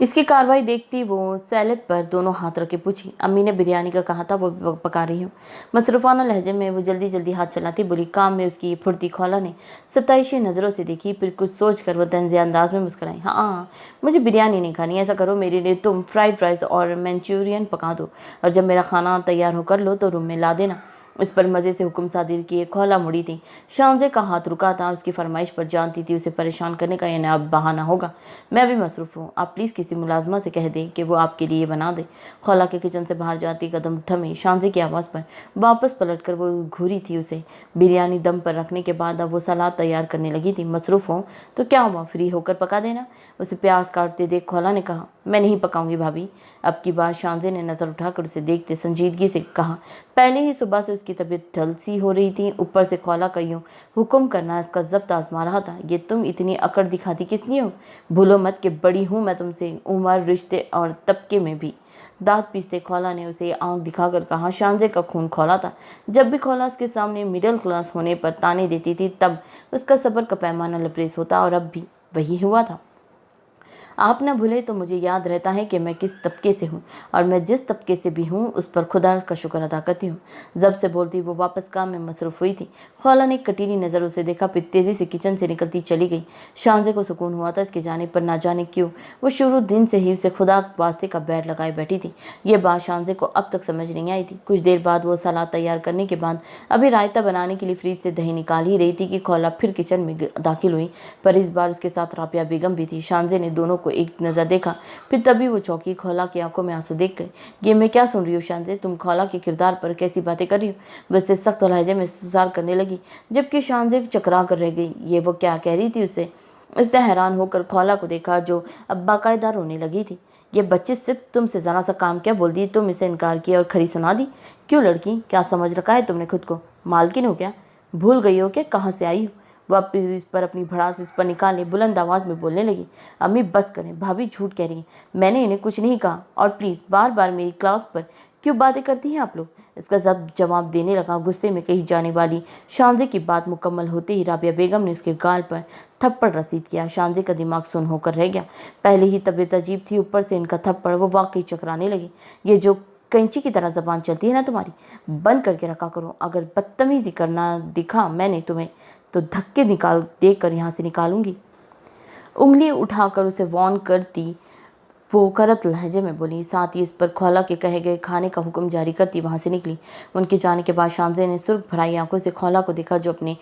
इसकी कार्रवाई देखती वो सैलेड पर दोनों हाथ रखे पूछी। अम्मी ने बिरयानी का कहा था, वो पका रही हूँ। मसरूफ़ाना लहजे में वो जल्दी जल्दी हाथ चलाती बोली। काम में उसकी फुर्ती खौला ने सताइशी नज़रों से देखी, फिर कुछ सोच कर वो तंज़े अंदाज में मुस्कुराई। हाँ, मुझे बिरयानी नहीं खानी, ऐसा करो मेरे लिए तुम फ्राइड राइस और मंचूरियन पका दो, और जब मेरा खाना तैयार होकर लो तो रूम में ला देना। इस पर मज़े से हुक्म सादिर किए। खौला मुड़ी थी। शानजे का हाथ रुका था। उसकी फरमाइश पर जानती थी उसे परेशान करने का यह नया बहाना होगा। मैं भी मसरूफ़ हूँ, आप प्लीज़ किसी मुलाजमा से कह दें कि वो आपके लिए बना दे। खौला के किचन से बाहर जाती कदम थमे। शानजे की आवाज़ पर वापस पलटकर वो घूरी थी। उसे बिरयानी दम पर रखने के बाद अब वो सलाद तैयार करने लगी थी। मसरूफ़ हो तो क्या हुआ, फ्री होकर पका देना। उसे प्याज काटते देख खौला ने कहा, मैं नहीं पकाऊंगी भाभी। अब की बार शानजे ने नज़र उठाकर उसे देखते संजीदगी से कहा। पहले ही सुबह से उसकी तबीयत ढल सी हो रही थी, ऊपर से खौला का यूं हुक्म करना इसका ज़ब्त आजमा रहा था। ये तुम इतनी अकड़ दिखाती किस लिए हो? भूलो मत कि बड़ी हूँ मैं तुमसे, उम्र, रिश्ते और तबके में भी। दांत पीसते खौला ने उसे आंख दिखाकर कहा। शानजे का खून खौला था। जब भी खौला उसके सामने मिडिल क्लास होने पर ताने देती थी तब उसका सब्र का पैमाना लबरेज होता, और अब भी वही हुआ था। आप न भूले तो मुझे याद रहता है कि मैं किस तबके से हूँ, और मैं जिस तबके से भी हूँ उस पर खुदा का शुक्र अदा करती हूँ। जब से बोलती वो वापस काम में मसरूफ़ हुई थी। खौला ने कटीली नज़र उसे देखा, फिर तेज़ी से किचन से निकलती चली गई। शानजे को सुकून हुआ था इसके जाने पर। ना जाने क्यों वो शुरू दिन से ही उसे खुदा वास्ते का बैर लगाए बैठी थी। ये बात शानजे को अब तक समझ नहीं आई थी। कुछ देर बाद वो सलाद तैयार करने के बाद अभी रायता बनाने के लिए फ्रिज से दही निकाल ही रही थी कि खौला फिर किचन में दाखिल हुई, पर इस बार उसके साथ राबिया बेगम भी थी। शानजे ने दोनों को एक नज़र देखा, फिर तभी वो चौंकी। खौला की आंखों में आंसू देख गए। ये मैं क्या सुन रही हूँ शानजे, तुम खौला के किरदार पर कैसी बातें कर रही हो? वैसे सख्त लहजे में सुधार करने लगी, जबकि शानजे चकरा कर रह गई। ये वो क्या कह रही थी उसे? इसने हैरान होकर खौला को देखा जो अब बाकायदा रोने लगी थी। ये बच्चे सिर्फ तुमसे ज़रा सा काम क्या बोल दी, तुम इसे इनकार किया और खरी सुना दी। क्यों लड़की, क्या समझ रखा है तुमने खुद को? मालकिन हो क्या? भूल गई हो क्या कहाँ से आई हो? वह इस पर अपनी भड़ास इस पर निकाले बुलंद आवाज़ में बोलने लगी। अम्मी बस करें, भाभी झूठ कह रही हैं, मैंने इन्हें कुछ नहीं कहा, और प्लीज़ बार बार मेरी क्लास पर क्यों बातें करती हैं आप लोग? इसका जवाब देने लगा। गुस्से में कही जाने वाली शानजे की बात मुकम्मल होते ही राबिया बेगम ने उसके गाल पर थप्पड़ रसीद किया। शानजे का दिमाग सुन्न होकर रह गया। पहले ही तबीयत अजीब थी, ऊपर से इनका थप्पड़, वो वाकई चकराने लगी। ये जो कैंची की तरह जबान चलती है ना तुम्हारी, बंद करके रखा करो। अगर बदतमीजी करना दिखा मैंने तुम्हें तो धक्के निकाल देकर यहाँ से निकालूंगी। उंगली उठाकर उसे वॉर्न करती वो करत लहजे में बोली। साथ ही इस पर खौला के कहे गए खाने का हुक्म जारी करती वहाँ से निकली। उनके जाने के बाद शानजे ने सुर्ख भराई आंखों से खौला को देखा, जो अपने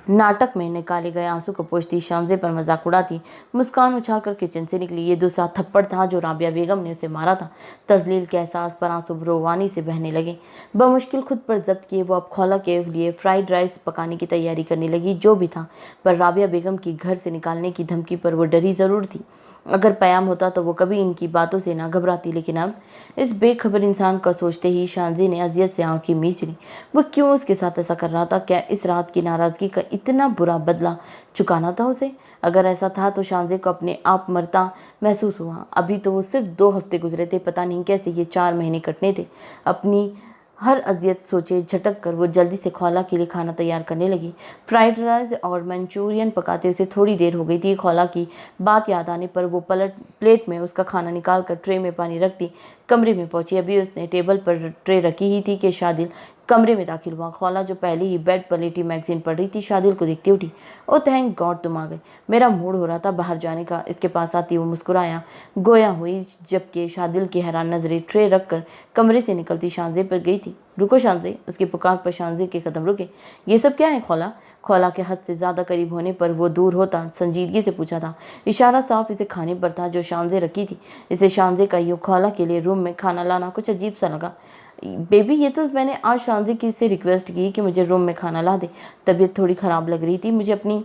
नाटक में निकाले गए आंसू को पोंछती, शानजे पर मजाक उड़ाती, मुस्कान उछालकर किचन से निकली। ये दूसरा थप्पड़ था जो राबिया बेगम ने उसे मारा था। तजलील के एहसास पर आंसू रोवानी से बहने लगे। बमुश्किल खुद पर जब्त किए वो अब खौला के लिए फ्राइड राइस पकाने की तैयारी करने लगी। जो भी था, पर राबिया बेगम की घर से निकालने की धमकी पर वो डरी ज़रूर थी। अगर प्याम होता तो वो कभी इनकी बातों से ना घबराती, लेकिन अब इस बेखबर इंसान का सोचते ही शानजी ने अजियत से आंखें मीच ली। वो क्यों उसके साथ ऐसा कर रहा था? क्या इस रात की नाराज़गी का इतना बुरा बदला चुकाना था उसे? अगर ऐसा था तो शानजे को अपने आप मरता महसूस हुआ। अभी तो वो सिर्फ 2 हफ्ते गुजरे थे, पता नहीं कैसे ये 4 महीने कटने थे। अपनी हर अजियत सोचे झटक कर वो जल्दी से खौला के लिए खाना तैयार करने लगी। फ्राइड राइस और मंचूरियन पकाते उसे थोड़ी देर हो गई थी। खौला की बात याद आने पर वो प्लेट में उसका खाना निकाल कर ट्रे में पानी रखती कमरे में पहुंची। अभी उसने टेबल पर ट्रे रखी ही थी कि शादिल कमरे में दाखिल हुआ। खौला जो पहले ही बेड पर लेटी मैगजीन पढ़ रही थी, शादिल को देखते उठी। ओ थैंक गॉड तुम आ गए, मेरा मूड हो रहा था बाहर जाने का। इसके पास आती वो मुस्कुराया गोया हुई, जबकि शादिल की हैरान नजरें ट्रे रखकर कमरे से निकलती शानजे पर गई थी। रुको शानजे, उसकी पुकार पर शानजे के कदम रुके। ये सब क्या है खौला? खौला के हद से ज़्यादा करीब होने पर वो दूर होता संजीदगी से पूछा था। इशारा साफ इसे खाने पर था जो शानजे रखी थी। इसे शानजे का यूँ खौला के लिए रूम में खाना लाना कुछ अजीब सा लगा। बेबी, ये तो मैंने आज शानजे की से रिक्वेस्ट की कि मुझे रूम में खाना ला दे। तबीयत थोड़ी ख़राब लग रही थी मुझे अपनी।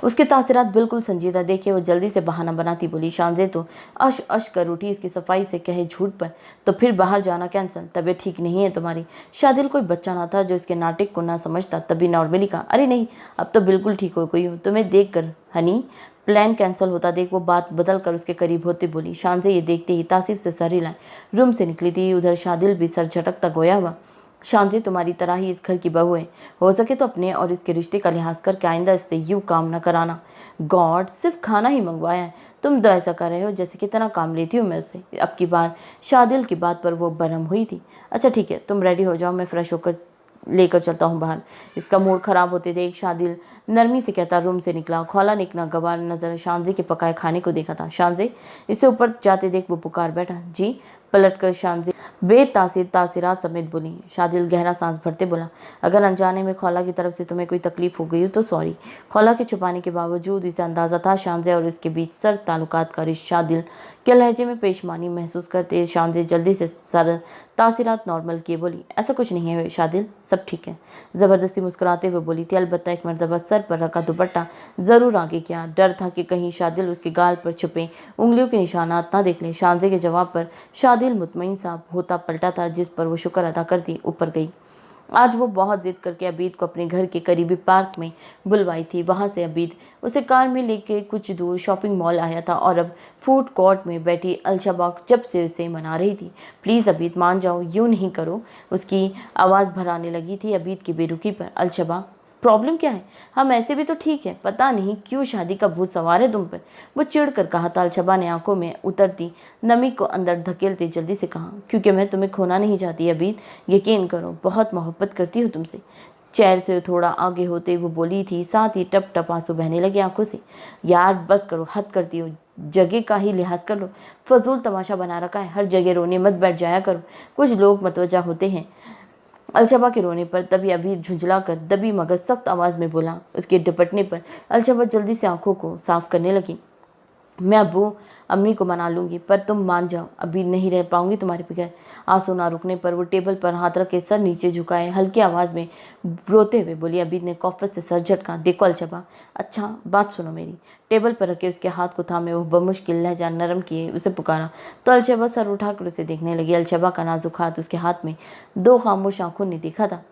उसके तासरात बिल्कुल संजीदा देखे वो जल्दी से बहाना बनाती बोली। शानजे तो अश अश कर उठी इसकी सफाई से कहे झूठ पर। तो फिर बाहर जाना कैंसल? तबीयत ठीक नहीं है तुम्हारी? शादिल कोई बच्चा ना था जो इसके नाटक को ना समझता, तभी नॉर्मली कहा, अरे नहीं अब तो बिल्कुल ठीक हो गई हूँ तुम्हें देख कर हनी। प्लान कैंसिल होता देख वो बात बदल कर उसके करीब होते बोली। शानजे ये देखते ही तासीफ से सर हिलाए रूम से निकली थी। उधर शादिल भी सर झटकता गोया हुआ। शानजे तुम्हारी तरह ही इस घर की बहू है, हो सके तो अपने और इसके रिश्ते का लिहाज करके आइंदा इससे यूँ काम न कराना। गॉड, सिर्फ खाना ही मंगवाया है, तुम तो ऐसा कर रहे हो जैसे कितना काम लेती हूँ मैं उससे। अब की बार शादिल की बात पर वो बरहम हुई थी। अच्छा ठीक है, तुम रेडी हो जाओ, मैं फ्रेश होकर लेकर चलता हूँ बाहर। इसका मूड खराब होते देख शादिल नरमी से कहता रूम से निकला। खौला ने एक नागवार नजर शानजे के पकाए खाने को देखा था। शानजे, इसे ऊपर जाते देख वो पुकार बैठा। जी? पलटकर शांजी बेतासीर तासीरात समेत बोली। शादिल गहरा सांस भरते बोला, अगर अनजाने में खौला की तरफ से तुम्हें कोई तकलीफ हो गई हो तो सॉरी। खौला के छुपाने के बावजूद इसे अंदाजा था शांजे और इसके बीच सर ताल्लुकात का। शादिल के लहजे में पेशमानी महसूस करते शांजे जल्दी से सर तासीरात नॉर्मल किए बोली, ऐसा कुछ नहीं है शादिल, सब ठीक है। ज़बरदस्ती मुस्कुराते हुए बोली थी, अलबत्ता एक मरतबा सर पर रखा दुपट्टा ज़रूर आगे किया। डर था कि कहीं शादिल उसके गाल पर छुपे उंगलियों के निशानात ना देख ले। शांजे के जवाब पर शादिल मुतमईन सा होता पलटा था, जिस पर वो शुक्र अदा करती ऊपर गई। आज वो बहुत जिद करके अबीद को अपने घर के करीबी पार्क में बुलवाई थी। वहाँ से अबीद उसे कार में लेके कुछ दूर शॉपिंग मॉल आया था और अब फूड कोर्ट में बैठी अलशबा जब से उसे मना रही थी, प्लीज़ अबीद मान जाओ, यूँ नहीं करो। उसकी आवाज़ भराने लगी थी अबीद की बेरुखी पर। अलशबा, प्रॉब्लम क्या है? हम ऐसे भी तो ठीक है, पता नहीं क्यों शादी का भूत सवार है तुम पर, वो चिढ़ कर कहा था। अलशबा ने आंखों में उतरती नमी को अंदर धकेलते जल्दी से कहा, क्योंकि मैं तुम्हें खोना नहीं चाहती अबीद, यकीन करो, बहुत मोहब्बत करती हूँ तुमसे। चेयर से थोड़ा आगे होते वो बोली थी, साथ ही टप टप आंसू बहने लगे आंखों से। यार बस करो, हद करती हो, जगह का ही लिहाज कर लो, फजूल तमाशा बना रखा है, हर जगह रोने मत बैठ जाया करो, कुछ लोग मतवजा होते हैं। अलशबा के रोने पर तभी अभी झुंझला कर दबी मगर सख्त आवाज़ में बोला। उसके दुपट्टे पर अलशबा जल्दी से आंखों को साफ करने लगी। मैं अब्बू अम्मी को मना लूँगी, पर तुम मान जाओ, अभी नहीं रह पाऊंगी तुम्हारे बगैर। आंसू ना रुकने पर वो टेबल पर हाथ रख के सर नीचे झुकाए हल्की आवाज़ में रोते हुए बोली। अबीद ने कॉफत से सर झटका। देखो अलशबा, अच्छा बात सुनो मेरी। टेबल पर रखे उसके हाथ को थामे वो बमुश्किल लहजा नरम किए उसे पुकारा तो अलशबा सर उठाकर उसे देखने लगी। अलशबा का नाजुक हाथ उसके हाथ में दो खामोश आंखों ने देखा था।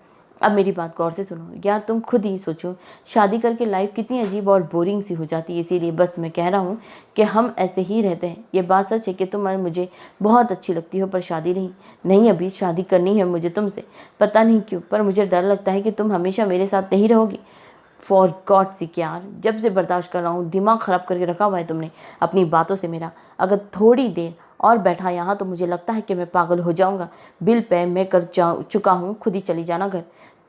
अब मेरी बात गौर से सुनो यार, तुम खुद ही सोचो, शादी करके लाइफ कितनी अजीब और बोरिंग सी हो जाती है, इसीलिए बस मैं कह रहा हूँ कि हम ऐसे ही रहते हैं। ये बात सच है कि तुम मुझे बहुत अच्छी लगती हो, पर शादी नहीं अभी शादी करनी है मुझे तुमसे, पता नहीं क्यों, पर मुझे डर लगता है कि तुम हमेशा मेरे साथ नहीं रहोगी। फॉर गॉड सिक यार, जब से बर्दाश्त कर रहा हूँ, दिमाग ख़राब करके रखा हुआ है तुमने अपनी बातों से मेरा। अगर थोड़ी देर और बैठा यहाँ तो मुझे लगता है कि मैं पागल हो जाऊँगा। बिल पे मैं कर चुका हूँ, खुद ही चली जाना घर।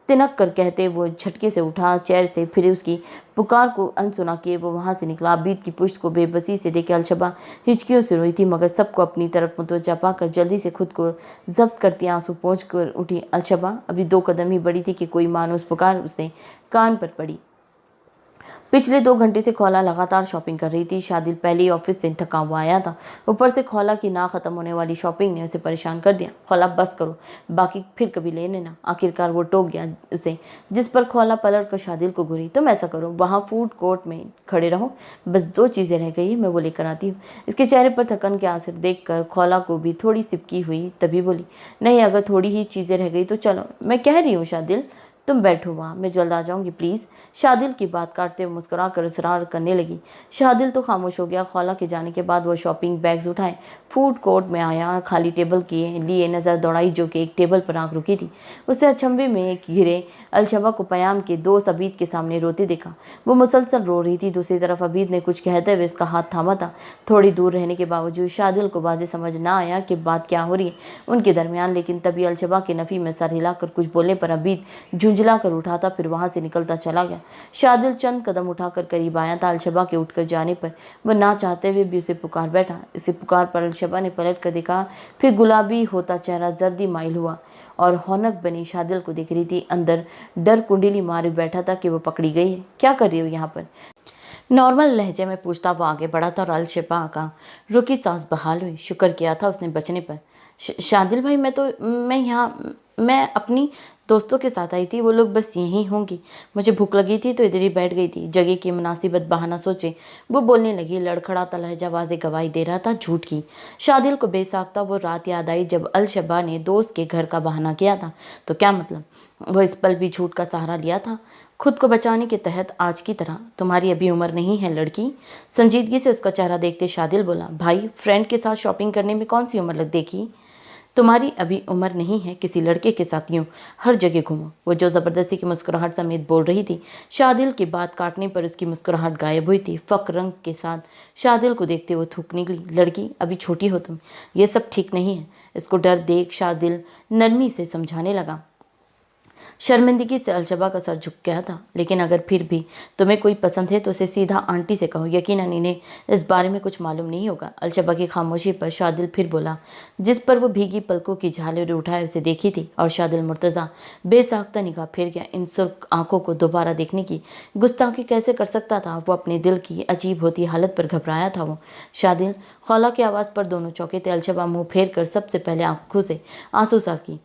तिनक कर कहते वो झटके से उठा चेयर से, फिर उसकी पुकार को अनसुना किए वो वहाँ से निकला। अबीद की पुश्त को बेबसी से देखे अलशबा हिचकियों से रोई थी, मगर सबको अपनी तरफ मुतवज्जा पाकर जल्दी से खुद को जब्त करती आंसू पोंछ कर उठी। अलशबा अभी 2 कदम ही बढ़ी थी कि कोई मानूस पुकार उसे कान पर पड़ी। पिछले 2 घंटे से खौला लगातार शॉपिंग कर रही थी। शादिल पहले ही ऑफिस से थका हुआ आया था, ऊपर से खौला की ना ख़त्म होने वाली शॉपिंग ने उसे परेशान कर दिया। खौला बस करो, बाकी फिर कभी ले लेना। आखिरकार वो टोक गया उसे, जिस पर खौला पलट कर शादिल को घूरी। तुम ऐसा करो, वहाँ फूड कोर्ट में खड़े रहो, बस 2 चीज़ें रह गई है, मैं वो लेकर आती हूँ। इसके चेहरे पर थकन के आंसर देख कर खौला को भी थोड़ी सिपकी हुई, तभी बोली, नहीं अगर थोड़ी ही चीज़ें रह गई तो चलो, मैं कह रही हूँ शादिल, तुम बैठो वहाँ, मैं जल्द आ जाऊँगी प्लीज़। शादिल की बात काटते हुए मुस्कुरा कर इसरार करने लगी। शादिल तो खामोश हो गया। खौला के जाने के बाद वो शॉपिंग बैग्स उठाए फूड कोर्ट में आया। खाली टेबल के लिए नज़र दौड़ाई जो कि एक टेबल पर आग रुकी थी। उसे अचंभे में घिरे अलशबा को पयाम के दोस्त अबीद के सामने रोते देखा। वो मुसलसल रो रही थी। दूसरी तरफ अबीद ने कुछ कहते हुए इसका हाथ थामा था। थोड़ी दूर रहने के बावजूद शादिल को वाज़ेह समझ ना आया कि बात क्या हो रही है उनके दरमियान, लेकिन तभी अलशबा के नफ़ी में सर हिलाकर कुछ बोलने पर अबीद झुंझला कर उठा था, फिर वहाँ से निकलता चला गया। शादिल चंद कदम उठाकर करीब आया था। अलशबा के उठकर जाने पर वह ना चाहते हुए भी उसे पुकार बैठा। इसे पुकार पर अलशबा ने पलट कर देखा, फिर गुलाबी होता चेहरा जर्दी माइल हुआ और हौनक बनी शादिल को देख रही थी। अंदर डर कुंडली मारे बैठा था कि वो पकड़ी गई है। क्या कर रही हो यहाँ पर? नॉर्मल लहजे में पूछता वो आगे बढ़ा था और अलशबा का रुकी सांस बहाल हुई। शुक्र किया था उसने बचने पर। शादिल भाई, मैं अपनी दोस्तों के साथ आई थी, वो लोग बस यहीं होंगी, मुझे भूख लगी थी तो इधर ही बैठ गई थी। जगह की मुनासिबत बहाना सोचे वो बोलने लगी। लड़खड़ाता लहजा वाज़ेह गवाही दे रहा था झूठ की। शादिल को बेसाख्ता वो रात याद आई जब अलशबा ने दोस्त के घर का बहाना किया था। तो क्या मतलब, वो इस पल भी झूठ का सहारा लिया था खुद को बचाने के तहत। आज की तरह तुम्हारी अभी उम्र नहीं है लड़की। संजीदगी से उसका चेहरा देखते शादिल बोला, भाई फ्रेंड के साथ शॉपिंग करने में कौन सी उम्र लग देखी? तुम्हारी अभी उम्र नहीं है किसी लड़के के साथ यूं हर जगह घूमो। वो जो ज़बरदस्ती की मुस्कुराहट समेत बोल रही थी। शादिल की बात काटने पर उसकी मुस्कुराहट गायब हुई थी। फ़क्र रंग के साथ शादिल को देखते हुए थूक निकली, लड़की अभी छोटी हो तुम, ये सब ठीक नहीं है। इसको डर देख शादिल नरमी से समझाने लगा। शर्मिंदगी से अलशबा का सर झुक गया था। लेकिन अगर फिर भी तुम्हें कोई पसंद है तो उसे सीधा आंटी से कहो, यकीनन इन्हें इस बारे में कुछ मालूम नहीं होगा। अलशबा की खामोशी पर शादिल फिर बोला, जिस पर वो भीगी पलकों की झालर उठाए उसे देखी थी। और शादिल मुर्तज़ा बेसाख्ता निगाह फिर गया। इन सुर्ख आंखों को दोबारा देखने की गुस्ताखी कैसे कर सकता था? वो अपने दिल की अजीब होती हालत पर घबराया था। वो शादिल, खौला की आवाज़ पर दोनों चौंके थे। अलशबा मुंह फेर कर सबसे पहले आंखों से आंसू साफ की।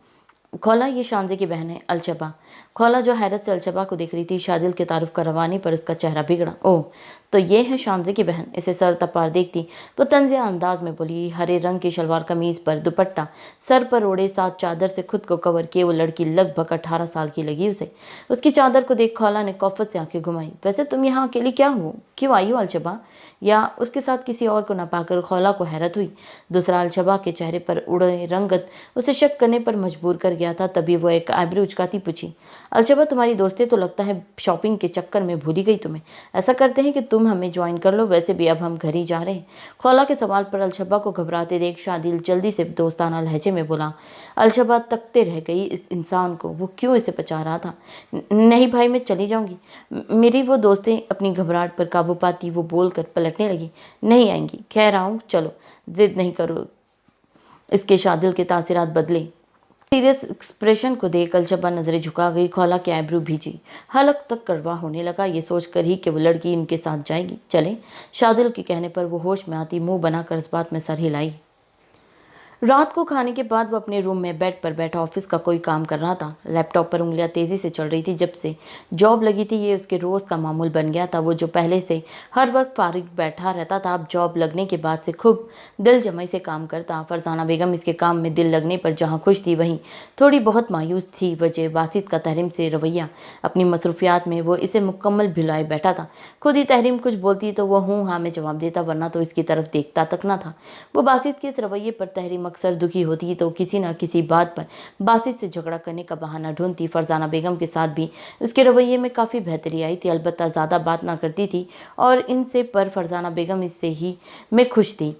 खौला, ये शांजे की बहन है। अलशबा। खौला जो हैरत से अलशबा को देख रही थी, शादिल के तारुफ करवाने पर उसका चेहरा बिगड़ा। ओह, तो ये है शांजे की बहन। इसे सर तपार देखती वो तंजिया अंदाज में बोली। हरे रंग की शलवार कमीज पर दुपट्टा सर पर ओढ़े, साथ चादर से खुद को कवर किए वो लड़की लगभग 18 साल की लगी उसे। उसकी चादर को देख खौला ने कौफत से आंखें घुमाई। वैसे तुम यहाँ अकेली क्या हो, क्यों आई हो अलशबा? या उसके साथ किसी और को न पाकर खौला को हैरत हुई। दूसरा अलशबा के चेहरे पर उड़े रंगत उसे शक करने पर मजबूर कर गया था। तभी वो एक आईब्रो उचकाती पूछी, अलशबा तुम्हारी दोस्ती तो लगता है शॉपिंग के चक्कर में भूली गई तुम्हें। ऐसा करते हैं कि तुम हमें ज्वाइन कर लो, वैसे भी अब हम घर ही जा रहे हैं। खौला के सवाल पर अलशबा को घबराते देख शादिल जल्दी से दोस्ताना लहजे में बोला। अलशबा तकते रह गई इस इंसान को, वो क्यों इसे बचा रहा था। नहीं भाई, मैं चली जाऊंगी। मेरी वो दोस्तें। अपनी घबराहट पर काबू पाती वो बोलकर पलटने लगी, नहीं आएंगी, खैर आऊँ, चलो, जिद नहीं करो। इसके शादिल के तासीरात बदले। सीरियस एक्सप्रेशन को देख अलशबा नजरें झुका गई। खौला की आईब्रो भीजी, हलक तक कड़वा होने लगा। ये सोचकर ही कि वो लड़की इनके साथ जाएगी। चले, शादिल के कहने पर वो होश में आती मुंह बनाकर इस बात में सर हिलाई। रात को खाने के बाद वो अपने रूम में बेड पर बैठा ऑफिस का कोई काम कर रहा था। लैपटॉप पर उंगलियां तेजी से चल रही थी। जब से जॉब लगी थी ये उसके रोज का मामूल बन गया था। वो जो पहले से हर वक्त फारिग बैठा रहता था, अब जॉब लगने के बाद से खूब दिल जमाई से काम करता। फरजाना बेगम इसके काम में दिल लगने पर जहाँ खुश थी वहीं थोड़ी बहुत मायूस थी। वजह बासित का तहरीम से रवैया। अपनी मसरूफियात में वो इसे मुकम्मल भुलाए बैठा था। खुद ही तहरीम कुछ बोलती तो वह हूँ हाँ में जवाब देता, वरना तो इसकी तरफ देखता तक ना था। वो बासित के इस रवैये पर तहरीम अक्सर दुखी होती तो किसी न किसी बात पर बासित से झगड़ा करने का बहाना ढूंढती। फरजाना बेगम के साथ भी उसके रवैये में काफ़ी बेहतरी आई थी, अलबत्ता ज़्यादा बात ना करती थी और इनसे, पर फरजाना बेगम इससे ही में खुश थी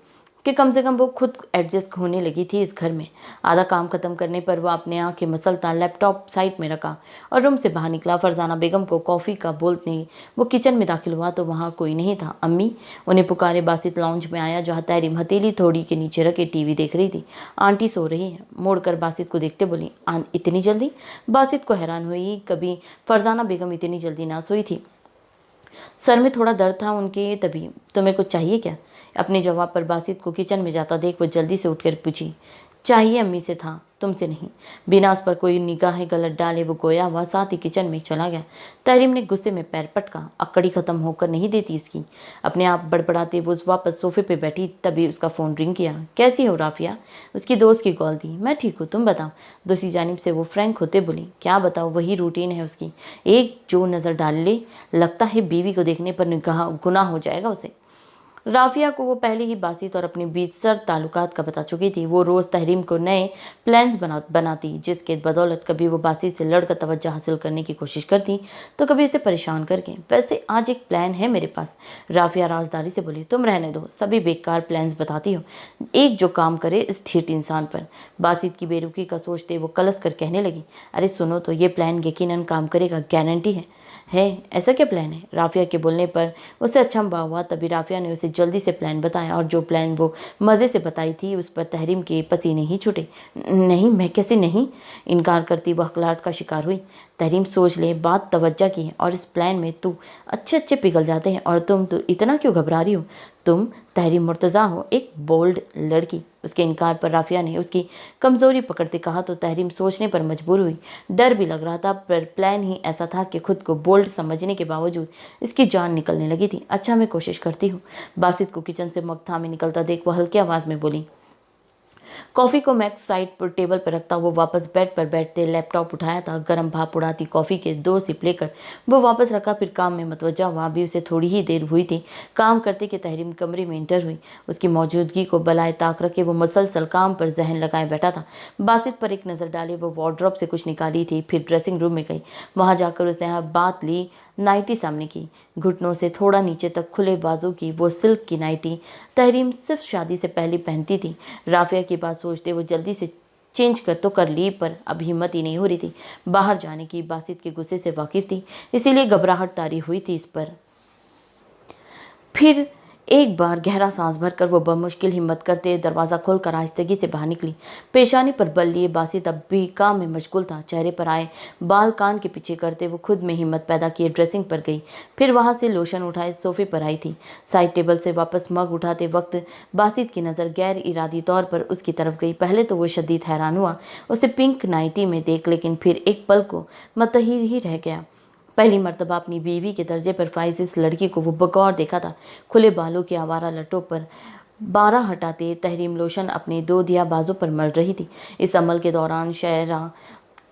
कि कम से कम वो खुद एडजस्ट होने लगी थी इस घर में। आधा काम खत्म करने पर वह अपने आँखें मसलता लैपटॉप साइड में रखा और रूम से बाहर निकला। फरजाना बेगम को कॉफ़ी का बोलते वो किचन में दाखिल हुआ तो वहाँ कोई नहीं था। अम्मी, उन्हें पुकारे। बासित लाउंज में आया जहाँ तहरीम हथेली थोड़ी के नीचे रखे टीवी देख रही थी। आंटी सो रही है। मोड़कर बासित को देखते बोली, इतनी जल्दी? बासित को हैरान हुई, कभी फरजाना बेगम इतनी जल्दी ना सोई थी। सर में थोड़ा दर्द था उनके, तभी। तुम्हें कुछ चाहिए क्या? अपने जवाब पर बासित को किचन में जाता देख वो जल्दी से उठकर पूछी, चाहिए अम्मी से था, तुमसे नहीं। बिना उस पर कोई निगाहें गलत डाले वो गोया हुआ साथ ही किचन में चला गया। तहरीम ने गुस्से में पैर पटका। अकड़ी खत्म होकर नहीं देती उसकी। अपने आप बड़बड़ाते वो वापस सोफे पे बैठी, तभी उसका फ़ोन रिंग किया। कैसी हो राफिया? उसकी दोस्त की कॉल थी। मैं ठीक हूँ, तुम बताओ। दूसरी जानिब से वो फ्रैंक होते बोली, क्या बताओ, वही रूटीन है उसकी। एक जो नज़र डाल ले, लगता है बीवी को देखने पर निगाह गुनाह हो जाएगा उसे। राफिया को वो पहले ही बासित और अपने बीच सर ताल्लुकात का बता चुकी थी। वो रोज़ तहरीम को नए प्लान्स बनाती, जिसके बदौलत कभी वो बासित से लड़कर तवज्जो हासिल करने की कोशिश करती तो कभी उसे परेशान करके। वैसे आज एक प्लान है मेरे पास, राफिया राजदारी से बोली। तुम रहने दो, सभी बेकार प्लान्स बताती हो, एक जो काम करे इस ठीठ इंसान पर। बासित की बेरुखी का सोचते वो कलस कर कहने लगी, अरे सुनो तो, ये प्लान यकीनन काम करेगा, गारंटी है। ऐसा क्या प्लान है? राफिया के बोलने पर उसे अचंभा हुआ। तभी राफिया ने उसे जल्दी से प्लान बताया और जो प्लान वो मज़े से बताई थी उस पर तहरीम के पसीने ही छूटे। नहीं, मैं कैसे नहीं, इनकार करती वह हकलाहट का शिकार हुई। तहरीम सोच ले, बात तवज्जो की है और इस प्लान में तू अच्छे पिघल जाते हैं और तुम तो इतना क्यों घबरा रही हो? तुम तहरीम मुर्तज़ा हो, एक बोल्ड लड़की। उसके इनकार पर राफिया ने उसकी कमज़ोरी पकड़ते कहा तो तहरीम सोचने पर मजबूर हुई। डर भी लग रहा था, पर प्लान ही ऐसा था कि खुद को बोल्ड समझने के बावजूद इसकी जान निकलने लगी थी। अच्छा, मैं कोशिश करती हूँ। बासित को किचन से मग थामे निकलता देख वह हल्की आवाज़ में बोली। कॉफ़ी को मैक्स साइड पर टेबल पर रखता वो वापस बेड पर बैठते लैपटॉप उठाया था। गर्म भाप उड़ाती कॉफ़ी के 2 सिप लेकर वो वापस रखा, फिर काम में मतवज्जा हुआ। भी उसे थोड़ी ही देर हुई थी काम करते कि तहरीम कमरे में इंटर हुई। उसकी मौजूदगी को बलाए ताक रखे वो मुसलसल काम पर जहन लगाए बैठा था। बासित पर एक नज़र डाले वो वार्डरोब से कुछ निकाली थी, फिर ड्रेसिंग रूम में गई। वहाँ जाकर उसने बात ली, नाइटी सामने की, घुटनों से थोड़ा नीचे तक खुले बाजू की वो सिल्क की नाइटी तहरीम सिर्फ शादी से पहले पहनती थी। राफिया की बात सोचते वो जल्दी से चेंज कर तो कर ली, पर अब हिम्मत ही नहीं हो रही थी बाहर जाने की। बासित के गुस्से से वाकिफ थी, इसीलिए घबराहट तारी हुई थी इस पर। फिर एक बार गहरा सांस भरकर वो बमुश्किल हिम्मत करते दरवाज़ा खोलकर आहिस्तगी से बाहर निकली। पेशानी पर बल लिए बासित अब भी काम में मशगूल था। चेहरे पर आए बाल कान के पीछे करते वो खुद में हिम्मत पैदा किए ड्रेसिंग पर गई। फिर वहां से लोशन उठाए सोफे पर आई थी। साइड टेबल से वापस मग उठाते वक्त बासित की नज़र गैर इरादी तौर पर उसकी तरफ गई। पहले तो वो शदीद हैरान हुआ उसे पिंक नाइटी में देख, लेकिन फिर एक पल को मतहीर ही रह गया। पहली मर्तबा अपनी बीवी के दर्जे पर फाइज इस लड़की को वो बगौर देखा था। खुले बालों के आवारा लटों पर बारह हटाते तहरीम लोशन अपने दो दिया बाजों पर मल रही थी। इस अमल के दौरान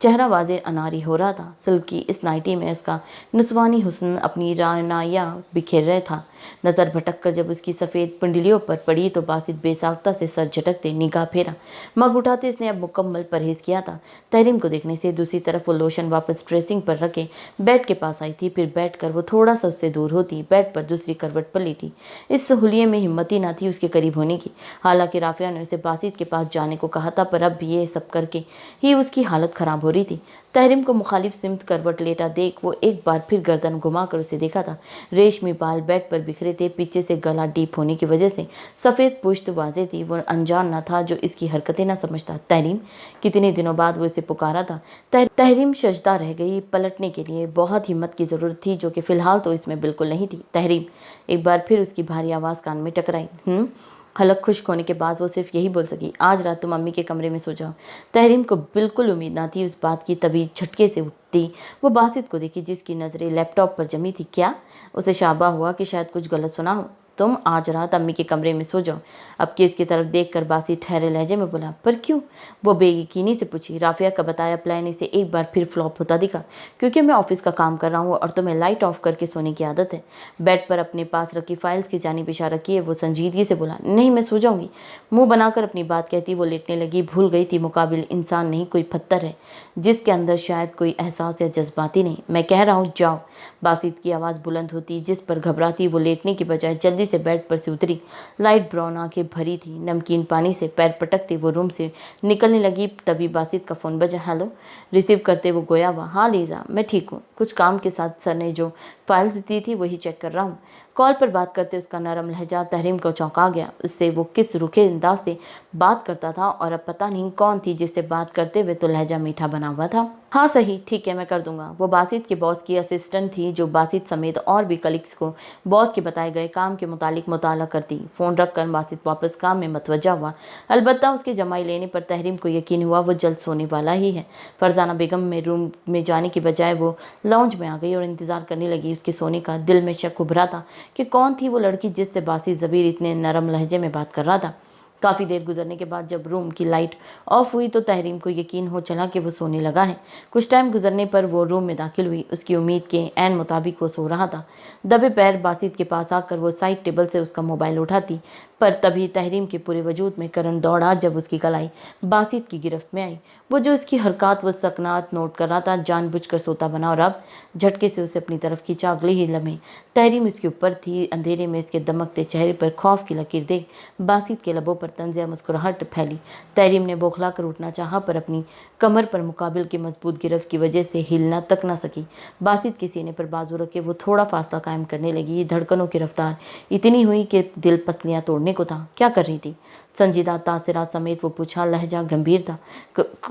चेहरा वाज़े अनारी हो रहा था। सिल्क की इस नाइटी में उसका नुस्वानी हुस्न अपनी रानाया बिखेर रहा था। नज़र भटक कर जब उसकी सफ़ेद पिंडलियों पर पड़ी तो बासित बेसाख्ता से सर झटकते निगाह फेरा। मग उठाते इसने अब मुकम्मल परहेज़ किया था। तहरीम को देखने से दूसरी तरफ वो लोशन वापस ड्रेसिंग पर रखे बेड के पास आई थी। फिर बैठ कर वो थोड़ा सा उससे दूर होती बेड पर दूसरी करवट पर लेटी। इस हुलिये में हिम्मत ही ना थी उसके करीब होने की। हालांकि राफिया ने उसे बासित के पास जाने को कहा था, पर अब भी ये सब करके ही उसकी हालत ख़राब हो रही थी। तहरीम को मुखालिफ सिमत करवट लेटा देख वो एक बार फिर गर्दन घुमाकर उसे देखा था। रेशमी बाल बेड पर बिखरे थे, पीछे से गला डीप होने की वजह से सफ़ेद पुश्त वाजे थी। वो अनजान न था जो इसकी हरकतें न समझता। तहरीम, कितने दिनों बाद वो इसे पुकारा था। तहरीम सजदा रह गई। पलटने के लिए बहुत हिम्मत की ज़रूरत थी, जो कि फ़िलहाल तो इसमें बिल्कुल नहीं थी। तहरीम, एक बार फिर उसकी भारी आवाज़ कान में टकराई। हलक खुश्क होने के बाद वो सिर्फ यही बोल सकी, आज रात तुम अम्मी के कमरे में सो जाओ। तहरीम को बिल्कुल उम्मीद ना थी उस बात की, तभी झटके से उठती वो बासित को देखी जिसकी नज़रें लैपटॉप पर जमी थी। क्या? उसे शाबा हुआ कि शायद कुछ गलत सुना हो। तुम आज रात अम्मी के कमरे में सो जाओ। अब केस की तरफ देखकर बासित ठहरे लहजे में बोला, पर क्यों? वो बेयकीनी से पूछी। राफिया का बताया प्लान इसे एक बार फिर फ्लॉप होता दिखा। क्योंकि मैं ऑफिस का काम कर रहा हूँ और तुम्हें लाइट ऑफ करके सोने की आदत है। बेड पर अपने पास रखी फाइल्स की जानिब इशारा किए वो संजीदगी से बोला, नहीं मैं सो जाऊंगी। मुंह बनाकर अपनी बात कहती वो लेटने लगी। भूल गई थी मुकाबिल इंसान नहीं कोई पत्थर है जिसके अंदर शायद कोई एहसास या जज्बाती नहीं। मैं कह रहा हूँ जाओ। बासित की आवाज़ बुलंद होती जिस पर घबराती वो लेटने की बजाय जल्दी से बेड पर से उतरी। लाइट ब्राउन आंखें भरी थी। नमकीन पानी से पैर पटकते वो रूम से निकलने लगी। तभी बासित का फ़ोन बजा। हेलो। रिसीव करते वो गोया हुआ, हाँ लीजा मैं ठीक हूँ, कुछ काम के साथ सर ने जो फाइल्स दी थी वही चेक कर रहा हूँ। कॉल पर बात करते उसका नरम लहजा तहरीम को चौंका गया। उससे वो किस रुखे अंदाज से बात करता था और अब पता नहीं कौन थी जिससे बात करते हुए तो लहजा मीठा बना हुआ था। हाँ सही, ठीक है मैं कर दूंगा। वो बासित के बॉस की असिस्टेंट थी जो बासित समेत और भी कलीग्स को बॉस के बताए गए काम के मुतालिक मुताला करती। फ़ोन रखकर बासित वापस काम में मतवज्जा हुआ। अलबत्ता उसके जमाई लेने पर तहरीम को यकीन हुआ वो जल्द सोने वाला ही है। फरजाना बेगम में रूम में जाने की बजाय वो लाउंज में आ गई और इंतज़ार करने लगी उसके सोने का। दिल में शक उभरा था कि कौन थी वो लड़की जिससे बासित ज़बीर इतने नरम लहजे में बात कर रहा था। काफ़ी देर गुजरने के बाद जब रूम की लाइट ऑफ हुई तो तहरीम को यकीन हो चला कि वो सोने लगा है। कुछ टाइम गुजरने पर वो रूम में दाखिल हुई। उसकी उम्मीद के ऐन मुताबिक वो सो रहा था। दबे पैर बासित के पास आकर वो साइड टेबल से उसका मोबाइल उठाती, पर तभी तहरीम के पूरे वजूद में करंट दौड़ा जब उसकी कलाई बासित की गिरफ्त में आई। वो जो उसकी हरकत वो सकनात नोट कर रहा था, जानबूझकर सोता बना और अब झटके से उसे अपनी तरफ खींचा। अगले ही लम्हे तहरीम इसके ऊपर थी। अंधेरे में इसके दमकते चेहरे पर खौफ की लकीर देख बासित के लबों पर तंज़िया मुस्कुराहट फैली। तहरीम ने बौखला कर उठना चाहा, पर अपनी कमर पर मुकाबिल की मजबूत गिरफ्त की वजह से हिलना तक न सकी। बासित के सीने पर बाजू रखे वो थोड़ा फासला कायम करने लगी। धड़कनों की रफ्तार इतनी हुई कि दिल पसलियां तोड़ने को था। क्या कर रही थी? संजीदा तासिरात समेत वो पूछा। लहजा गंभीर था।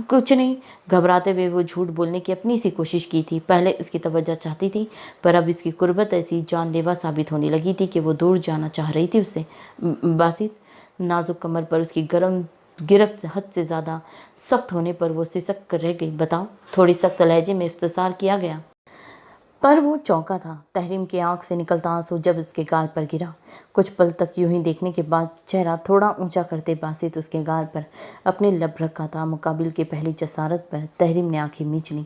कुछ नहीं। घबराते हुए वो झूठ बोलने की अपनी सी कोशिश की थी। पहले उसकी तवज्जो चाहती थी, पर अब इसकी कुर्बत ऐसी जानलेवा साबित होने लगी थी कि वो दूर जाना चाह रही थी उससे। बासित, नाजुक कमर पर उसकी गर्म गिरफ्त हद से ज़्यादा सख्त होने पर वो सिसक कर रह गई। बताओ। थोड़ी सख्त लहजे में इफ्तिसार किया गया, पर वो चौंका था। तहरीम की आंख से निकलता आंसू जब उसके गाल पर गिरा। कुछ पल तक यूं ही देखने के बाद चेहरा थोड़ा ऊंचा करते बासित उसके गाल पर अपने लब रखा था। मुकाबिल की पहली जसारत पर तहरीम ने आंखें मीच ली।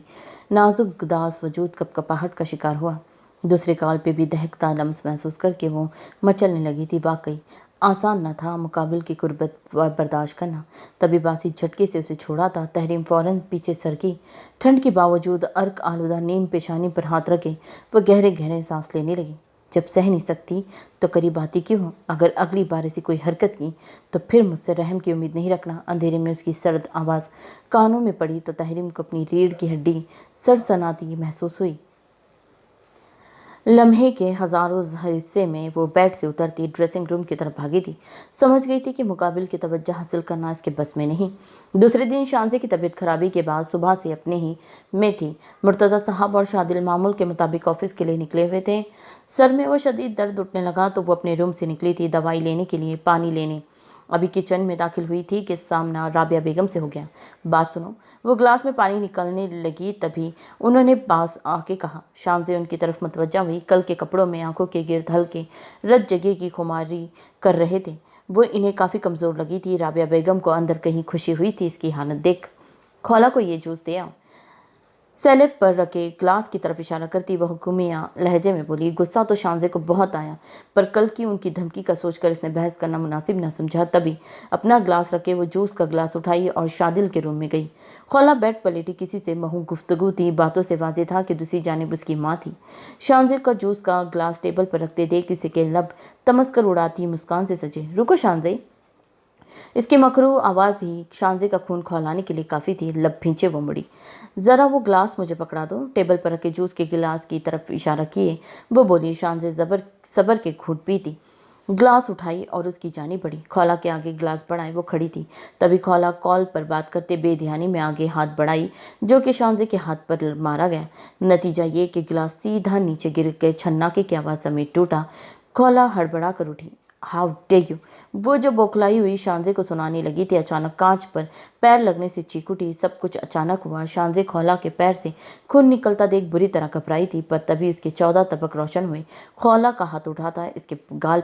नाजुक गदास वजूद कपकपाहट का शिकार हुआ। दूसरे गाल पे भी दहकता लम्स महसूस करके वो मचलने लगी थी। वाकई आसान न था मुकाबिल की कुर्बत बर्दाश्त करना। तभी बासित झटके से उसे छोड़ा था। तहरीम फ़ौरन पीछे सरकी। ठंड के बावजूद अर्क आलूदा नीम पेशानी पर हाथ रखे वो गहरे गहरे सांस लेने लगी। जब सह नहीं सकती तो करीब आती क्यों हो? अगर अगली बार ऐसी कोई हरकत की तो फिर मुझसे रहम की उम्मीद नहीं रखना। अंधेरे में उसकी सर्द आवाज़ कानों में पड़ी तो तहरीम को अपनी रीढ़ की हड्डी सनसनाती महसूस हुई। लम्हे के हजारों हिस्से में वो बेड से उतरती ड्रेसिंग रूम की तरफ भागी थी। समझ गई थी कि मुकाबिल की तवज्जो हासिल करना इसके बस में नहीं। दूसरे दिन शांजे की तबीयत खराबी के बाद सुबह से अपने ही में थी। मुर्तज़ा साहब और शादिल मामूल के मुताबिक ऑफिस के लिए निकले हुए थे। सर में वो शदीद दर्द उठने लगा तो वो अपने रूम से निकली थी दवाई लेने के लिए, पानी लेने। अभी किचन में दाखिल हुई थी कि सामना राबिया बेगम से हो गया। बात सुनो। वो ग्लास में पानी निकलने लगी तभी उन्होंने पास आके कहा। शाम से उनकी तरफ मुतवज्जा हुई। कल के कपड़ों में आंखों के गिर्द हल्के रत जगह की खुमारी कर रहे थे। वो इन्हें काफ़ी कमज़ोर लगी थी। राबिया बेगम को अंदर कहीं खुशी हुई थी इसकी हालत देख। खौला को ये जूस दे आओ। सैलेब पर रखे ग्लास की तरफ इशारा करती वह हुक्मिया लहजे में बोली। गुस्सा तो शांजे को बहुत आया, पर कल की उनकी धमकी का सोचकर इसने बहस करना मुनासिब न समझा। तभी अपना ग्लास रखे वो जूस का ग्लास उठाई और शादिल के रूम में गई। खौला बेड पर लेटी किसी से महू गुफ्तगू थी। बातों से वाजे था कि दूसरी जानिब उसकी माँ थी। शांजे का जूस का ग्लास टेबल पर रखते देख किसी के लब तमस्कर उड़ाती मुस्कान से सजे। रुको शांजे। इसकी मकरू आवाज़ ही शांजे का खून खौलाने के लिए काफ़ी थी। लब भींचे वो मुड़ी। ज़रा वो ग्लास मुझे पकड़ा दो। टेबल पर रखे जूस के गिलास की तरफ इशारा किए वो बोली। शांजे सबर के घूंट पीती ग्लास उठाई और उसकी जानी बढ़ी। खौला के आगे गिलास बढ़ाए वो खड़ी थी। तभी खौला कॉल पर बात करते बेध्यानी में आगे हाथ बढ़ाई जो कि शांजे के हाथ पर मारा गया। नतीजा ये कि गिलास सीधा नीचे गिर के छन्नाके की आवाज़ समेत टूटा। खौला हड़बड़ा कर उठी। How day you. वो जो बौखलाई हुई शांजे को सुनाने लगी थी। अचानक कांच पर पैर लगने से चीख उठी। सब कुछ अचानक हुआ। शांजे खौला के पैर से खून निकलता देख बुरी तरह घबराई थी, पर तभी उसके 14 तबक रोशन हुए। खौला का हाथ उठा था इसके गाल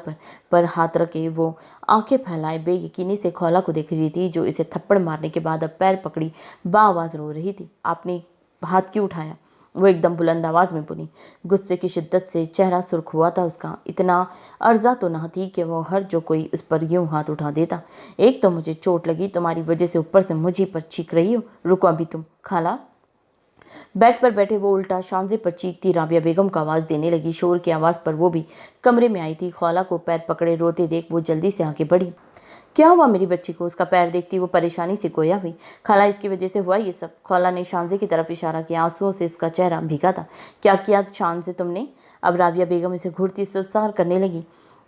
पर हाथ रखे वो आंखें फैलाए बेयकीनी से खौला को देख रही थी जो इसे थप्पड़ मारने के बाद अब पैर पकड़ी बाआवाज़ रो रही थी। आपने हाथ क्यों उठाया? वो एकदम बुलंद आवाज़ में बोली। गुस्से की शिद्दत से चेहरा सुर्ख हुआ था उसका। इतना अर्जा तो न थी कि वो हर जो कोई उस पर यूं हाथ उठा देता। एक तो मुझे चोट लगी तुम्हारी वजह से, ऊपर से मुझे पर चीख रही हो। रुको अभी तुम। खाला। बेड पर बैठे वो उल्टा शांजे पर चीखती राबिया बेगम को आवाज़ देने लगी। शोर की आवाज़ पर वो भी कमरे में आई थी। खौला को पैर पकड़े रोते देख वो जल्दी से आगे बढ़ी। क्या हुआ मेरी बच्ची को? उसका पैर देखती वो परेशानी से गोया हुई। खाला इसकी वजह से हुआ ये सब। खौला ने शांजे की तरफ इशारा किया। आंसुओं से इसका चेहरा भीगा था। क्या किया शान से तुमने? अब राबिया बेगम इसे घूरती सुरसार करने लगी।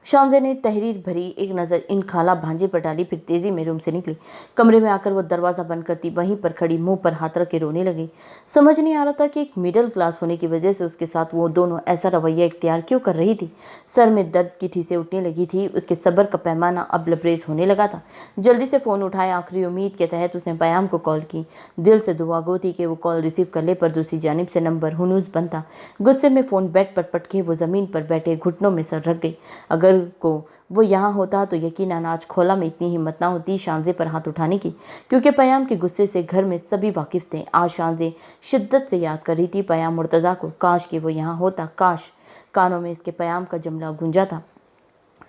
शांजे ने तहरीर भरी एक नज़र इन खाला भांजे पर डाली, फिर तेजी में रूम से निकली। कमरे में आकर वो दरवाज़ा बंद करती वहीं पर खड़ी मुंह पर हाथ रख के रोने लगी। समझ नहीं आ रहा था कि एक मिडिल क्लास होने की वजह से उसके साथ वो दोनों ऐसा रवैया इख्तियार क्यों कर रही थी। सर में दर्द की ठीसें उठने लगी थी। उसके सब्र का पैमाना अब लबरेज होने लगा था। जल्दी से फ़ोन उठाया। आखिरी उम्मीद के तहत उसने पयाम को कॉल की। दिल से दुआ गो थी कि वो कॉल रिसीव कर ले, पर दूसरी जानिब से नंबर हुनूस बंद था। गुस्से में फ़ोन बेड पर पटके वो ज़मीन पर बैठे घुटनों में सर रख गई। अगर को वो यहाँ होता तो यकीनन आज खौला में इतनी हिम्मत ना होती शांजे पर हाथ उठाने की, क्योंकि पयाम के गुस्से से घर में सभी वाकिफ थे। आज शांजे शिद्दत से याद कर रही थी पयाम मुर्तज़ा को। काश कि वो यहाँ होता, काश। कानों में इसके पयाम का जुमला गूंजा था।